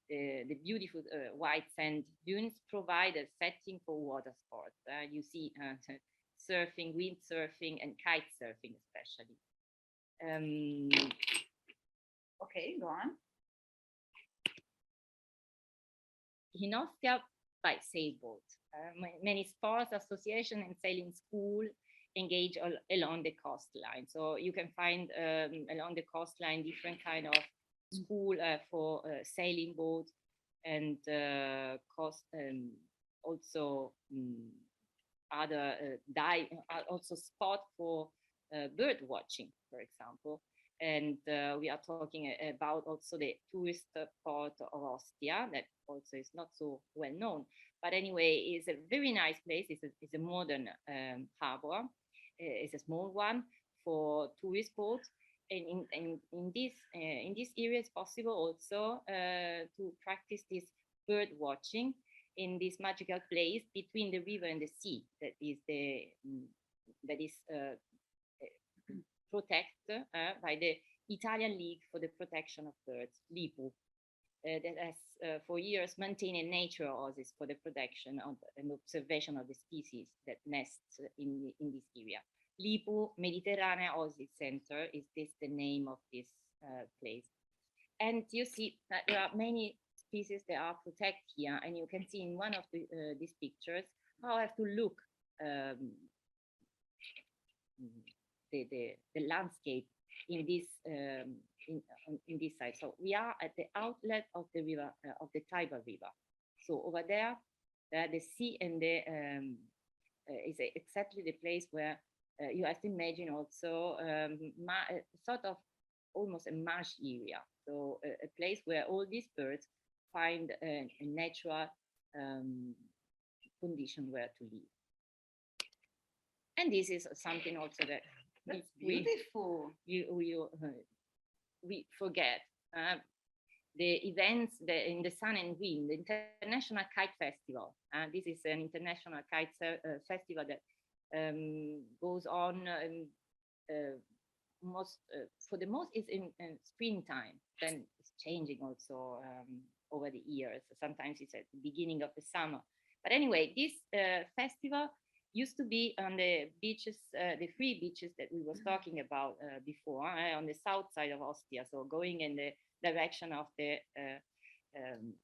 the beautiful white sand dunes provide a setting for water sports. You see surfing, windsurfing, and kite surfing, especially. Okay, go on. In Ostia, by sailboat. Many sports association and sailing school engage along the coastline. So you can find along the coastline different kind of school for sailing boats and also other also spot for bird watching, for example. And we are talking about also the tourist port of Ostia, that also is not so well known. But anyway, it's a very nice place. It's a modern harbor. It's a small one for tourist boats. And in this area, it's possible also to practice this bird watching in this magical place between the river and the sea. That is protected by the Italian League for the Protection of Birds, LIPU, that has for years maintained a nature oasis for the protection and observation of the species that nest in this area. LIPU, Mediterranean Oasis Center, is this the name of this place. And you see that there are many species that are protected here, and you can see in one of these pictures how I have to look the landscape in this in this side. So we are at the outlet of the river of the Tiber River. So over there, the sea and the is exactly the place where you have to imagine also sort of almost a marsh area. So a place where all these birds find a natural condition where to live. And this is something also that That's beautiful. We forget. The events in the Sun and Wind, the International Kite Festival. This is an international kite festival that goes on for the most is in springtime. Then it's changing also over the years. Sometimes it's at the beginning of the summer. But anyway, this festival used to be on the beaches, the 3 beaches that we was talking about before, on the south side of Ostia. So going in the direction of the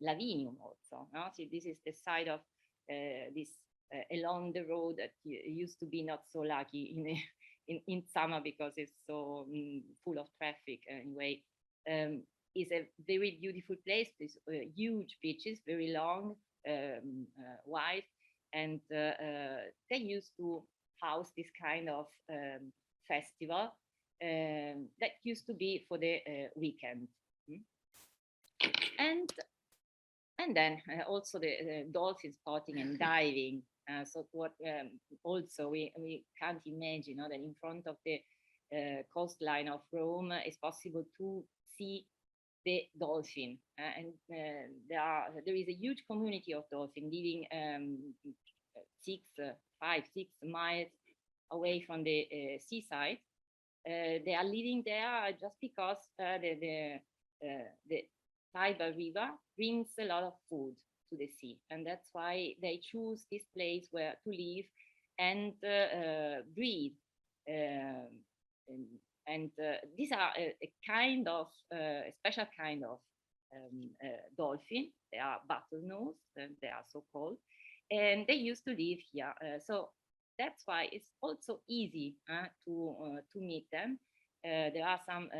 Lavinium also. So this is the side of this along the road that used to be not so lucky in summer because it's so full of traffic anyway. It's a very beautiful place. There's huge beaches, very long, wide, and they used to house this kind of festival that used to be for the weekend. And then also the dolphin spotting and diving. So what also we can't imagine that in front of the coastline of Rome it's possible to see the dolphin, and there is a huge community of dolphin living 5-6 miles away from the seaside. They are living there just because the Tiber River brings a lot of food to the sea, and that's why they choose this place where to live and breed. And these are a kind of a special kind of dolphin. They are bottlenose, they are so called, and they used to live here. So that's why it's also easy to meet them. There are some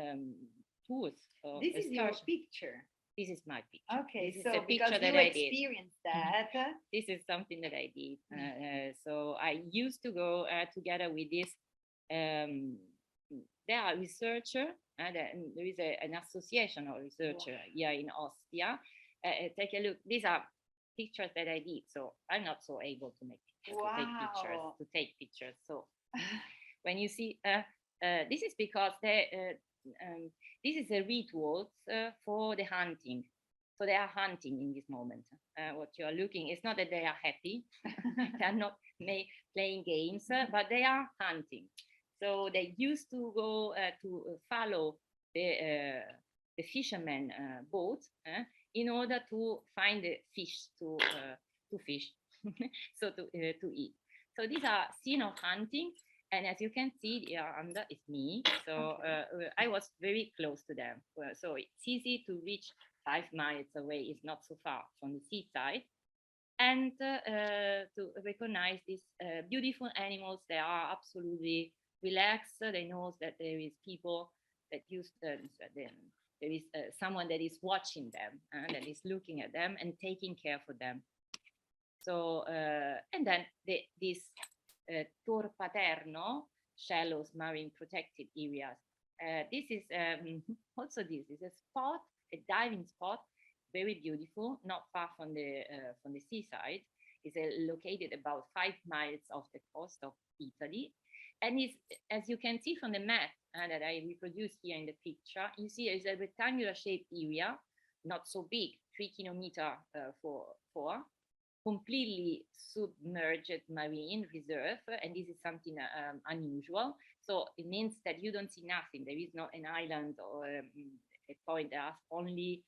tours. This is your picture. This is my picture. Okay, this so is a because picture you that I did. experienced that. This is something that I did. So I used to go together with this. There are researchers, and there is an association of researchers here in Ostia. Take a look. These are pictures that I did. So I'm not so able to make pictures, to take pictures. So when you see, this is because this is a ritual for the hunting. So they are hunting in this moment. What you are looking is not that they are happy, they are not playing games, but they are hunting. So they used to go to follow the fisherman boat in order to find the fish to fish, so to eat. So these are scene of hunting. And as you can see, here under is me. So I was very close to them. So it's easy to reach 5 miles away. It's not so far from the seaside. And to recognize these beautiful animals, they are absolutely relaxed. They know that there is people that use them. There is someone that is watching them, that is looking at them and taking care for them. So, and then this Tor Paterno, shallow marine protected areas. This is also this is a spot, a diving spot, very beautiful, not far from the seaside. It's located about 5 miles off the coast of Italy, and is, as you can see from the map that I reproduced here in the picture, you see it's a rectangular shaped area, not so big, 3 kilometers for. Completely submerged marine reserve, and this is something unusual. So it means that you don't see nothing. There is not an island or a point. There's only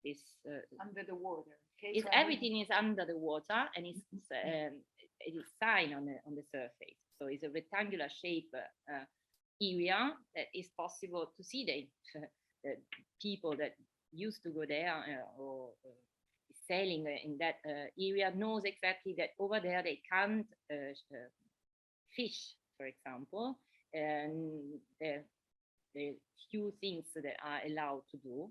this under the water. Okay, everything is under the water, and it is sign on the surface. So it's a rectangular shape area that is possible to see the people that used to go there or sailing in that area knows exactly that over there they can't fish, for example, and the few things that are allowed to do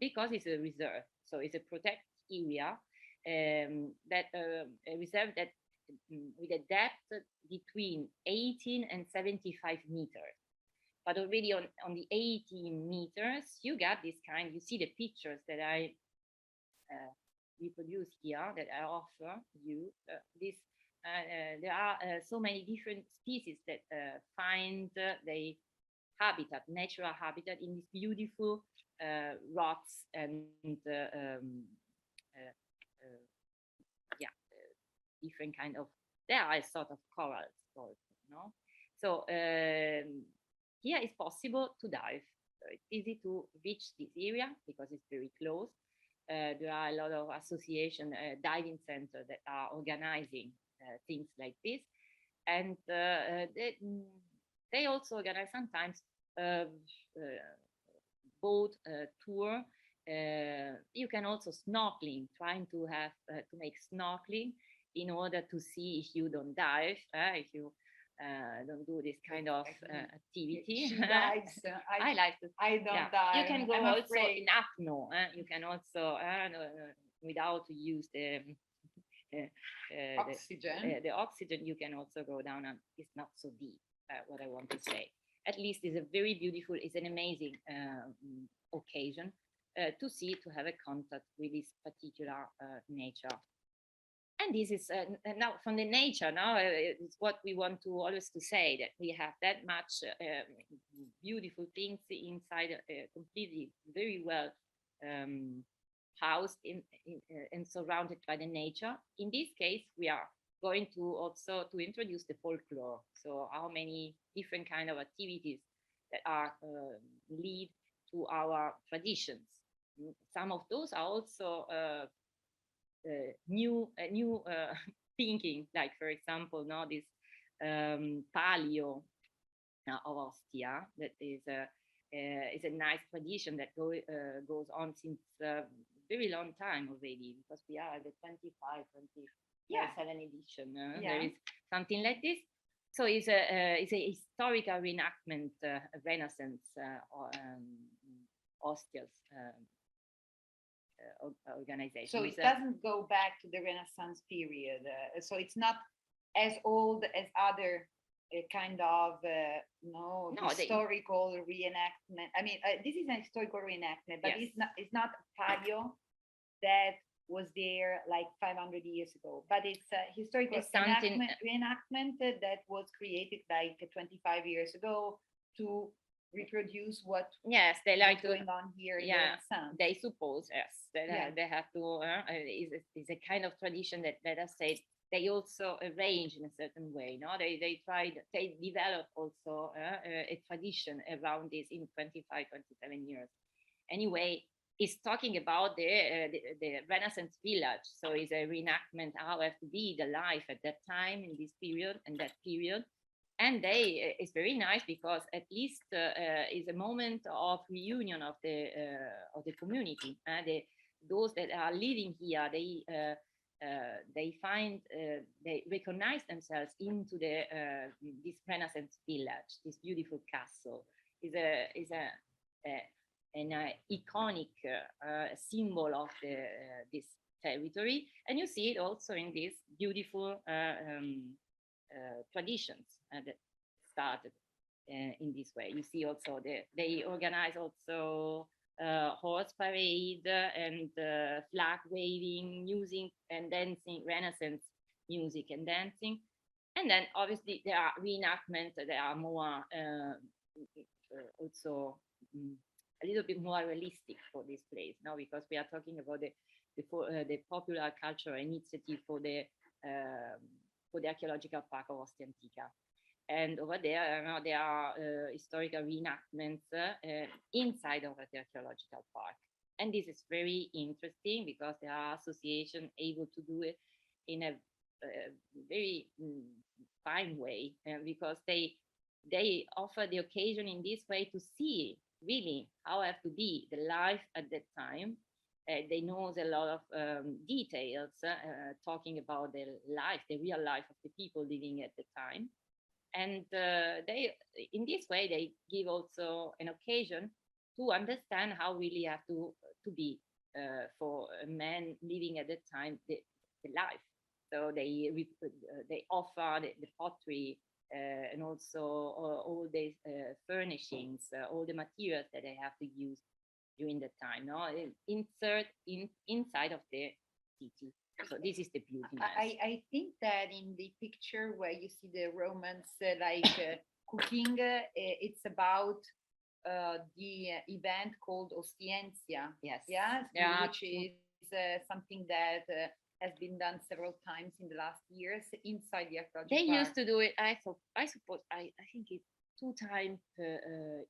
because it's a reserve. So it's a protected area that a reserve that with a depth between 18 and 75 meters. But already on the 18 meters, you got this kind, you see the pictures that I reproduce here, that I offer you. There are so many different species that find their habitat, natural habitat in these beautiful rocks and different kind of, there are sort of corals also, no? So here it's possible to dive. So it's easy to reach this area because it's very close. There are a lot of association diving centers that are organizing things like this, and they also organize sometimes boat tour. You can also snorkeling, trying to have to make snorkeling in order to see if you don't dive, if you don't do this kind of activity. She dives. I like to. I don't Yeah. dive. You can go I'm also afraid. in apnea. You can also without to use the Oxygen. the oxygen. You can also go down, and it's not so deep. What I want to say. At least it's a very beautiful. It's an amazing occasion to see, to have a contact with this particular nature. And this is now from the nature. Now it's what we want to always to say, that we have that much beautiful things inside, completely very well housed and surrounded by the nature. In this case, we are going to also to introduce the folklore. So how many different kind of activities that are lead to our traditions. Some of those are also new thinking, like for example, now this palio of Ostia, that is a nice tradition that goes on since very long time already, because we are at the 27 edition. There is something like this. So it's a historical reenactment, Renaissance Ostia's organization. So it doesn't go back to the Renaissance period. So it's not as old as other kind of historical reenactment. I mean, this is an historical reenactment, but yes. It's not palio that was there like 500 years ago, but it's a historical reenactment that was created like 25 years ago to reproduce what they like going on here. They suppose they have to is a kind of tradition that, let us say, they also arrange in a certain way. They develop also a tradition around this in 25, 27 years. Anyway, it's talking about the Renaissance village. So it's a reenactment how have to be the life at that time in this period and that period. And it's very nice because at least is a moment of reunion of the community. Those that are living here, they find they recognize themselves into this Renaissance village, this beautiful castle. Is an iconic symbol of this territory, and you see it also in these beautiful traditions that started in this way. You see also they organize also horse parade and flag waving, music and dancing, Renaissance music and dancing. And then obviously there are reenactments that are more also a little bit more realistic for this place now, because we are talking about the popular cultural initiative for the archaeological park of Ostia Antica. And over there, there are historical reenactments inside of the archaeological park. And this is very interesting because there are associations able to do it in a very fine way, because they offer the occasion in this way to see really how have to be the life at that time, they know a lot of details, talking about the life, the real life of the people living at the time. And they, in this way, they give also an occasion to understand how really have to be for a man living at that time the life. So they offer the pottery and also all the furnishings, all the materials that they have to use during the time. No, insert inside of the city. So this is the beauty. I think that in the picture where you see the Romans cooking, it's about the event called Ostiensia. Yes. Yes. Yeah. Which is something that has been done several times in the last years inside the archaeological They park. used to do it. I suppose. I think it's 2 times per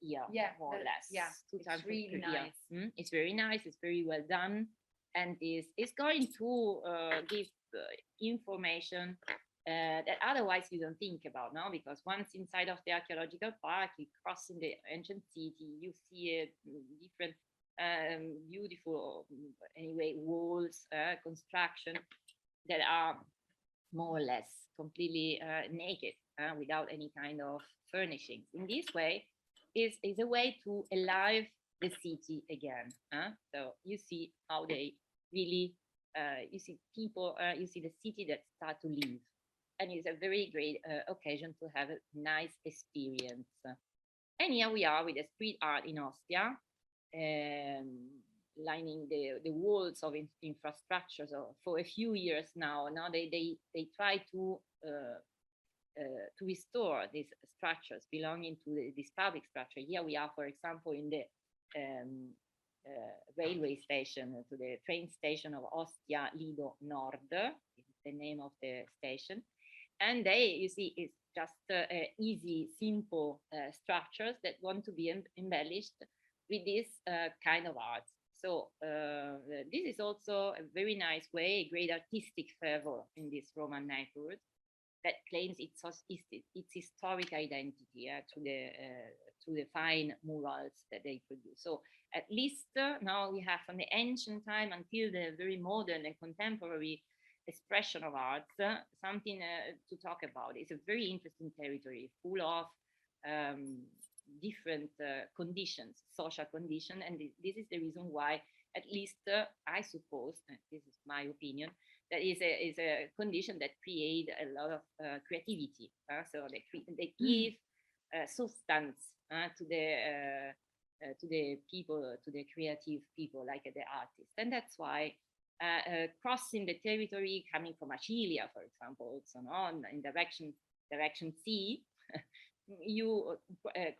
year. Yeah, more or less. Yeah, 2 times really per nice. year. It's very nice. It's very well done, and is going to give information that otherwise you don't think about now, because once inside of the archaeological park, you cross in the ancient city, you see a different beautiful anyway walls, construction that are more or less completely naked, without any kind of furnishings. In this way, is a way to alive the city again. So you see how they really, you see people, you see the city that start to live, and it's a very great occasion to have a nice experience. And here we are with the street art in Ostia, lining the walls of infrastructure. So for a few years now they try to restore these structures belonging to this public structure. Here we are, for example, in the railway station, to the train station of Ostia Lido Nord, is the name of the station. And you see, it's just easy, simple structures that want to be embellished with this kind of art. So this is also a very nice way, a great artistic fervor in this Roman neighborhood that claims its historic identity through the fine murals that they produce. So at least now we have from the ancient time until the very modern and contemporary expression of art, something to talk about. It's a very interesting territory, full of different conditions, social conditions, and this is the reason why, at least I suppose, this is my opinion, that is a condition that create a lot of creativity. So they give substance to the people, to the creative people, like the artists, and that's why crossing the territory, coming from Acilia, for example, also in direction sea, you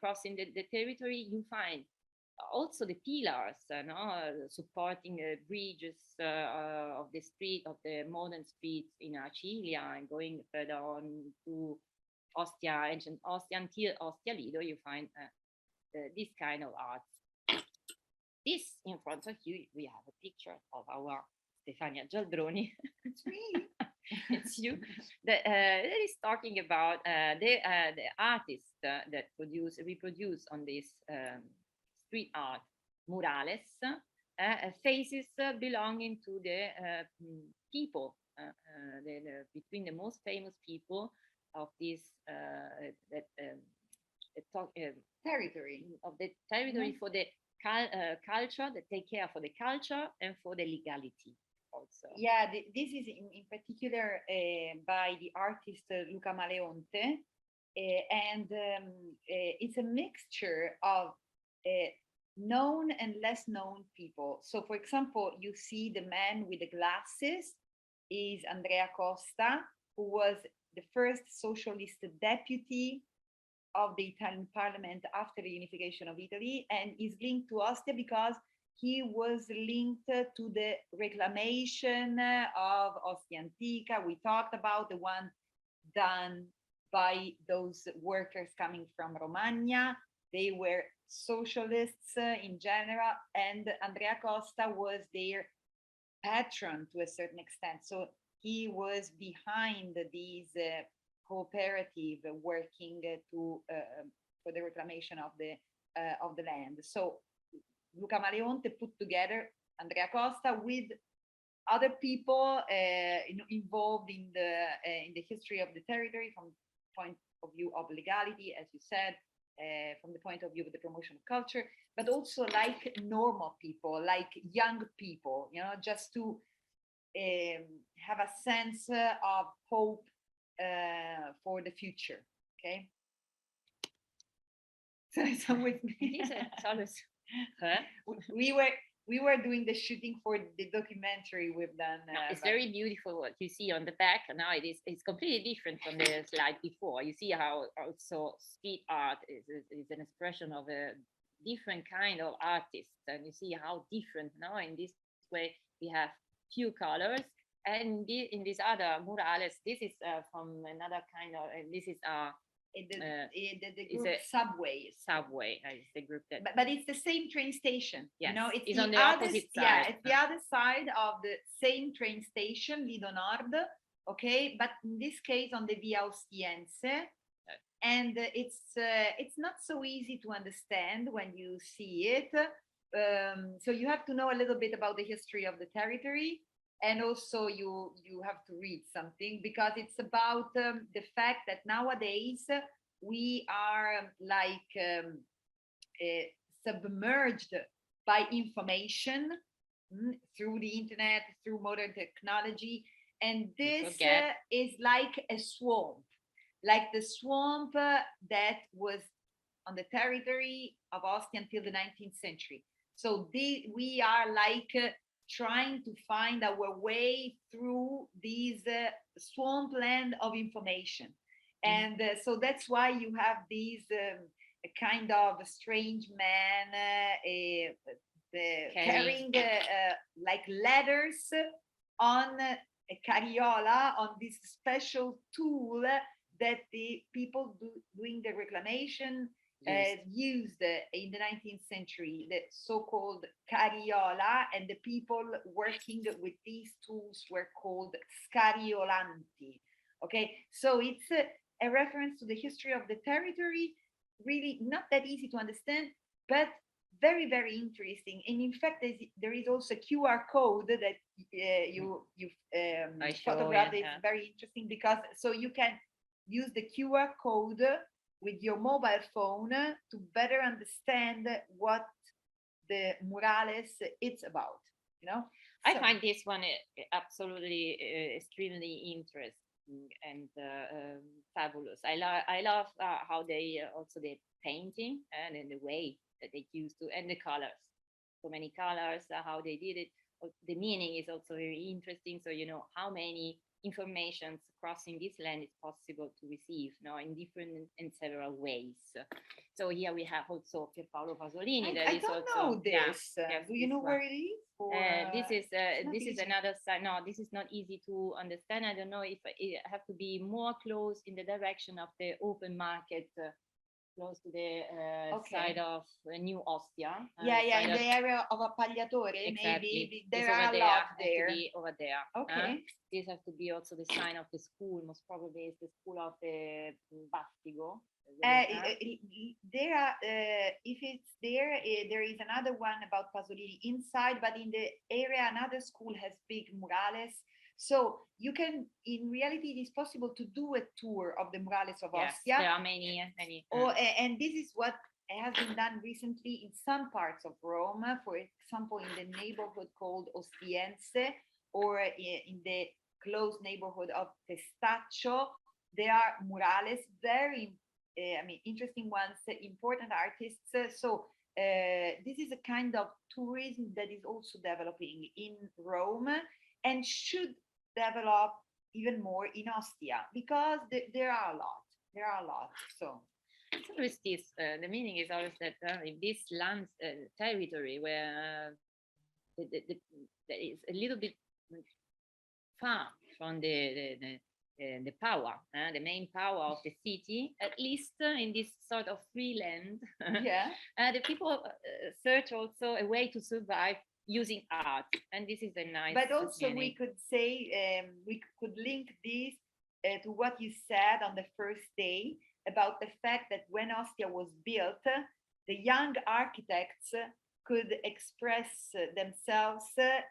crossing the territory, you find also the pillars supporting bridges of the street, of the modern streets in Acilia, and going further on to Ostia, ancient Ostia, until Ostia Lido, you find this kind of art. This in front of you, we have a picture of our Stefania Gialdroni. It's me. It's you. That is talking about the artists that reproduce on this street art murales faces belonging to the people, between the most famous people of this Territory. Of the territory, for the culture, that take care for the culture and for the legality also. Yeah, this is in particular by the artist Luca Maleonte, and it's a mixture of known and less known people. So, for example, you see the man with the glasses is Andrea Costa, who was the first socialist deputy of the Italian parliament after the unification of Italy, and is linked to Ostia because he was linked to the reclamation of Ostia Antica. We talked about the one done by those workers coming from Romagna. They were socialists in general, and Andrea Costa was their patron to a certain extent. So he was behind these cooperative working for the reclamation of the land. So Luca Maleonte put together Andrea Costa, with other people involved in the history of the territory from the point of view of legality, as you said, from the point of view of the promotion of culture, but also like normal people, like young people, you know, just to have a sense of hope for the future. Okay. So with me, we were doing the shooting for the documentary we've done. It's very beautiful what you see on the back. Now it's completely different from the slide before. You see how also street art is an expression of a different kind of artist, and you see how different now in this way we have few colors. And in this other murales, this is from another kind of, this is the group Subway. Is the group that. But it's the same train station. Yes, you know, it's on the opposite side. Yeah, it's the other side of the same train station, Lido Nord. Okay, but in this case on the Via Ostiense. And it's not so easy to understand when you see it. So you have to know a little bit about the history of the territory. And also you have to read something, because it's about the fact that nowadays we are like submerged by information through the internet, through modern technology. And this is like a swamp, like the swamp that was on the territory of Austria until the 19th century. So we are like trying to find our way through these swampland of information. And so that's why you have these kind of strange man carrying like letters on a carriola, on this special tool that the people doing the reclamation used in the 19th century, the so-called carriola, and the people working with these tools were called scariolanti. Okay, so it's a reference to the history of the territory, really not that easy to understand, but very, very interesting. And in fact, there is also a QR code that you photographed. It's very interesting, because so you can use the QR code with your mobile phone to better understand what the murales it's about, you know. I find this one absolutely extremely interesting and fabulous. I love how they also the painting and in the way that they used to, and the colors, so many colors, how they did it. The meaning is also very interesting. So you know how many informations crossing this land is possible to receive now in different and several ways. So here we have also Pier Paolo Pasolini. I don't know this. Do you know where it is? This is another side. No, this is not easy to understand. I don't know if it have to be more close in the direction of the open market, close to the side of New Ostia. In the area of Appagliatore, exactly. Maybe there are a lot there. Over there. Okay. This has to be also the sign of the school. Most probably is the school of the Bastigo. There are, if it's there, there is another one about Pasolini inside, but in the area, another school has big murales. So you can, in reality, it is possible to do a tour of the murales of Ostia. There are many. And this is what has been done recently in some parts of Rome. For example, in the neighborhood called Ostiense, or in the close neighborhood of Testaccio, there are murales, very interesting ones, important artists. So this is a kind of tourism that is also developing in Rome, and should develop even more in Ostia, because there are a lot. So always this, the meaning is always that in this land territory where that is a little bit far from the power, the main power of the city, at least in this sort of free land. The people search also a way to survive using art, and this is a nice. But also we could say, we could link this to what you said on the first day about the fact that when Ostia was built, the young architects could express themselves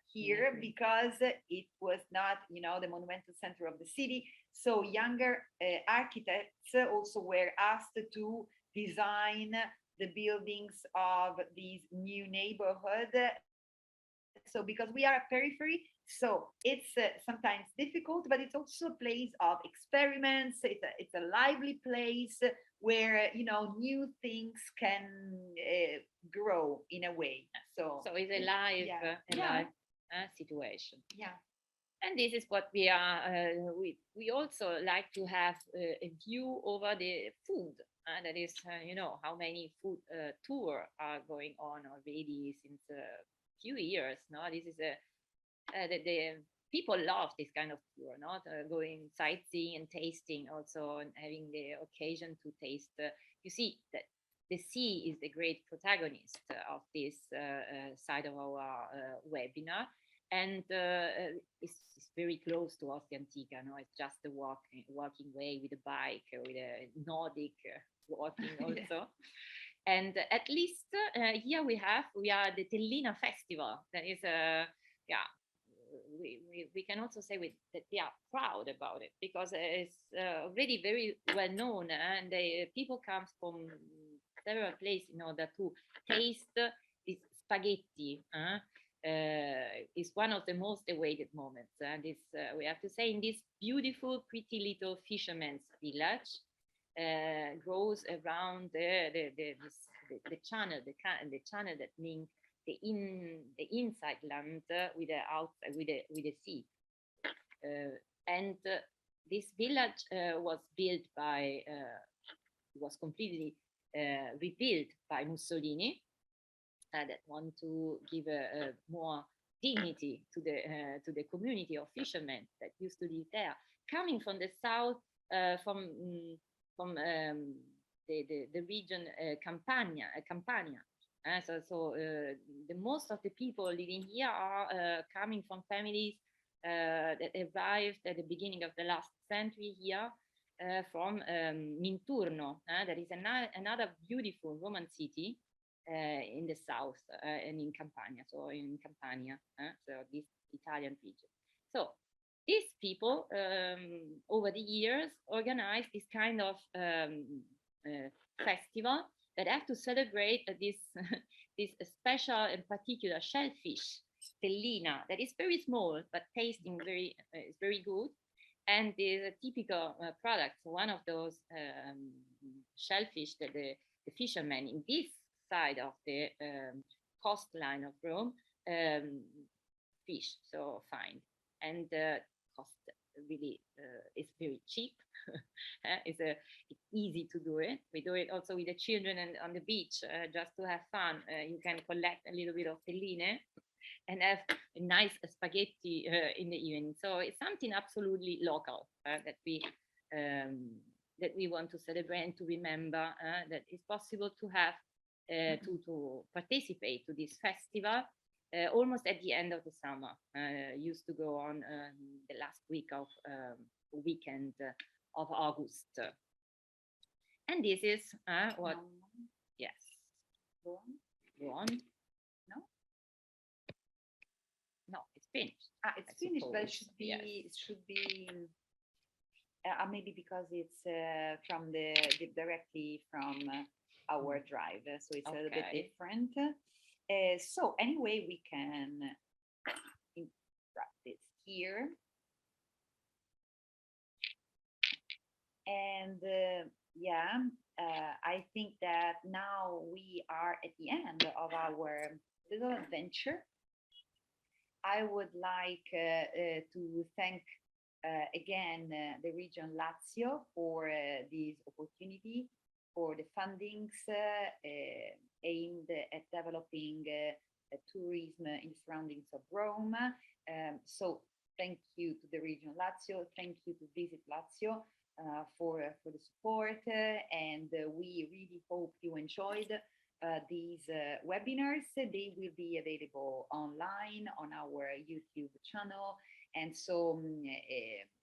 here, because it was not, the monumental center of the city. So younger architects also were asked to design the buildings of these new neighborhood. So because we are a periphery, so it's sometimes difficult, but it's also a place of experiments. It's a lively place where new things can grow in a way. So it's a live, yeah. situation. Yeah. And this is what we are. We also like to have a view over the food. That is, how many food tour are going on already since a few years. No, this is the people love this kind of tour, not going sightseeing and tasting also, and having the occasion to taste. You see that the sea is the great protagonist of this side of our webinar, and it's very close to Ostia Antica. No, it's just a walking way with a bike, with a Nordic walking also. And at least here we are the Tellina Festival. That is we can also say that we are proud about it, because it's already very well known, and people come from several places in order to taste this spaghetti. Is one of the most awaited moments. This we have to say, in this beautiful, pretty little fisherman's village, grows around the channel, the channel that links the inside land with the outside, with the sea. And this village was completely rebuilt by Mussolini, that want to give a more dignity to the community of fishermen that used to live there, coming from the south, from the region Campania. So the most of the people living here are coming from families that arrived at the beginning of the last century here, from Minturno. That is another beautiful Roman city in the south, and in Campania. So in Campania, so this Italian region. So these people, over the years, organized this kind of festival that have to celebrate this this special and particular shellfish, Tellina, that is very small but tasting is very good, and is a typical product. So one of those shellfish that the fishermen in this side of the coastline of Rome fish, so fine, and cost really is very cheap. It's easy to do it. We do it also with the children and on the beach, just to have fun. You can collect a little bit of telline and have a nice spaghetti in the evening. So it's something absolutely local that we want to celebrate and to remember, that it's possible to have to participate to this festival almost at the end of the summer. Used to go on the last week of weekend of August. And this is what, yes. Go on. No, it's finished. It's finished, but it should be, yes. It should be maybe because it's from directly from our drive, so it's a little bit different. So anyway, we can interrupt this here. And I think that now we are at the end of our little adventure. I would like to thank again the region Lazio for this opportunity, for the fundings aimed at developing tourism in the surroundings of Rome. So thank you to the region Lazio. Thank you to Visit Lazio for the support, and we really hope you enjoyed these webinars. They will be available online on our YouTube channel, and so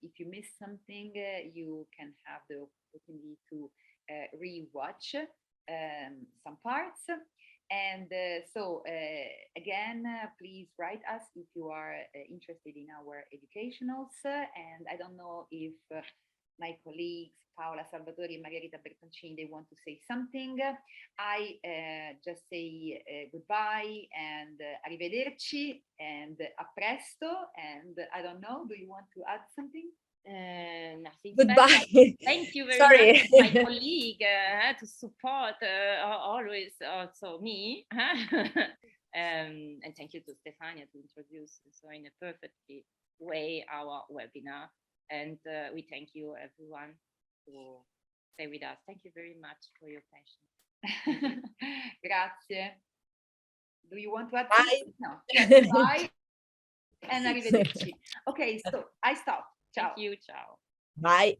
if you missed something, you can have the opportunity to re-watch some parts. And again, please write us if you are interested in our educationals. And I don't know if my colleagues Paola Salvatori and Margherita Bertoncini, they want to say something. I just say goodbye and arrivederci and a presto. And I don't know, do you want to add something? Nothing Goodbye. special. Thank you very Sorry. much, my colleague, to support always also me. And thank you to Stefania to introduce so in a perfectly way our webinar. And we thank you everyone to stay with us. Thank you very much for your patience. Grazie. Do you want to add Bye. something? No. Yes, bye. And arrivederci. Okay, so I stop. Ciao. Thank you. Ciao. Bye.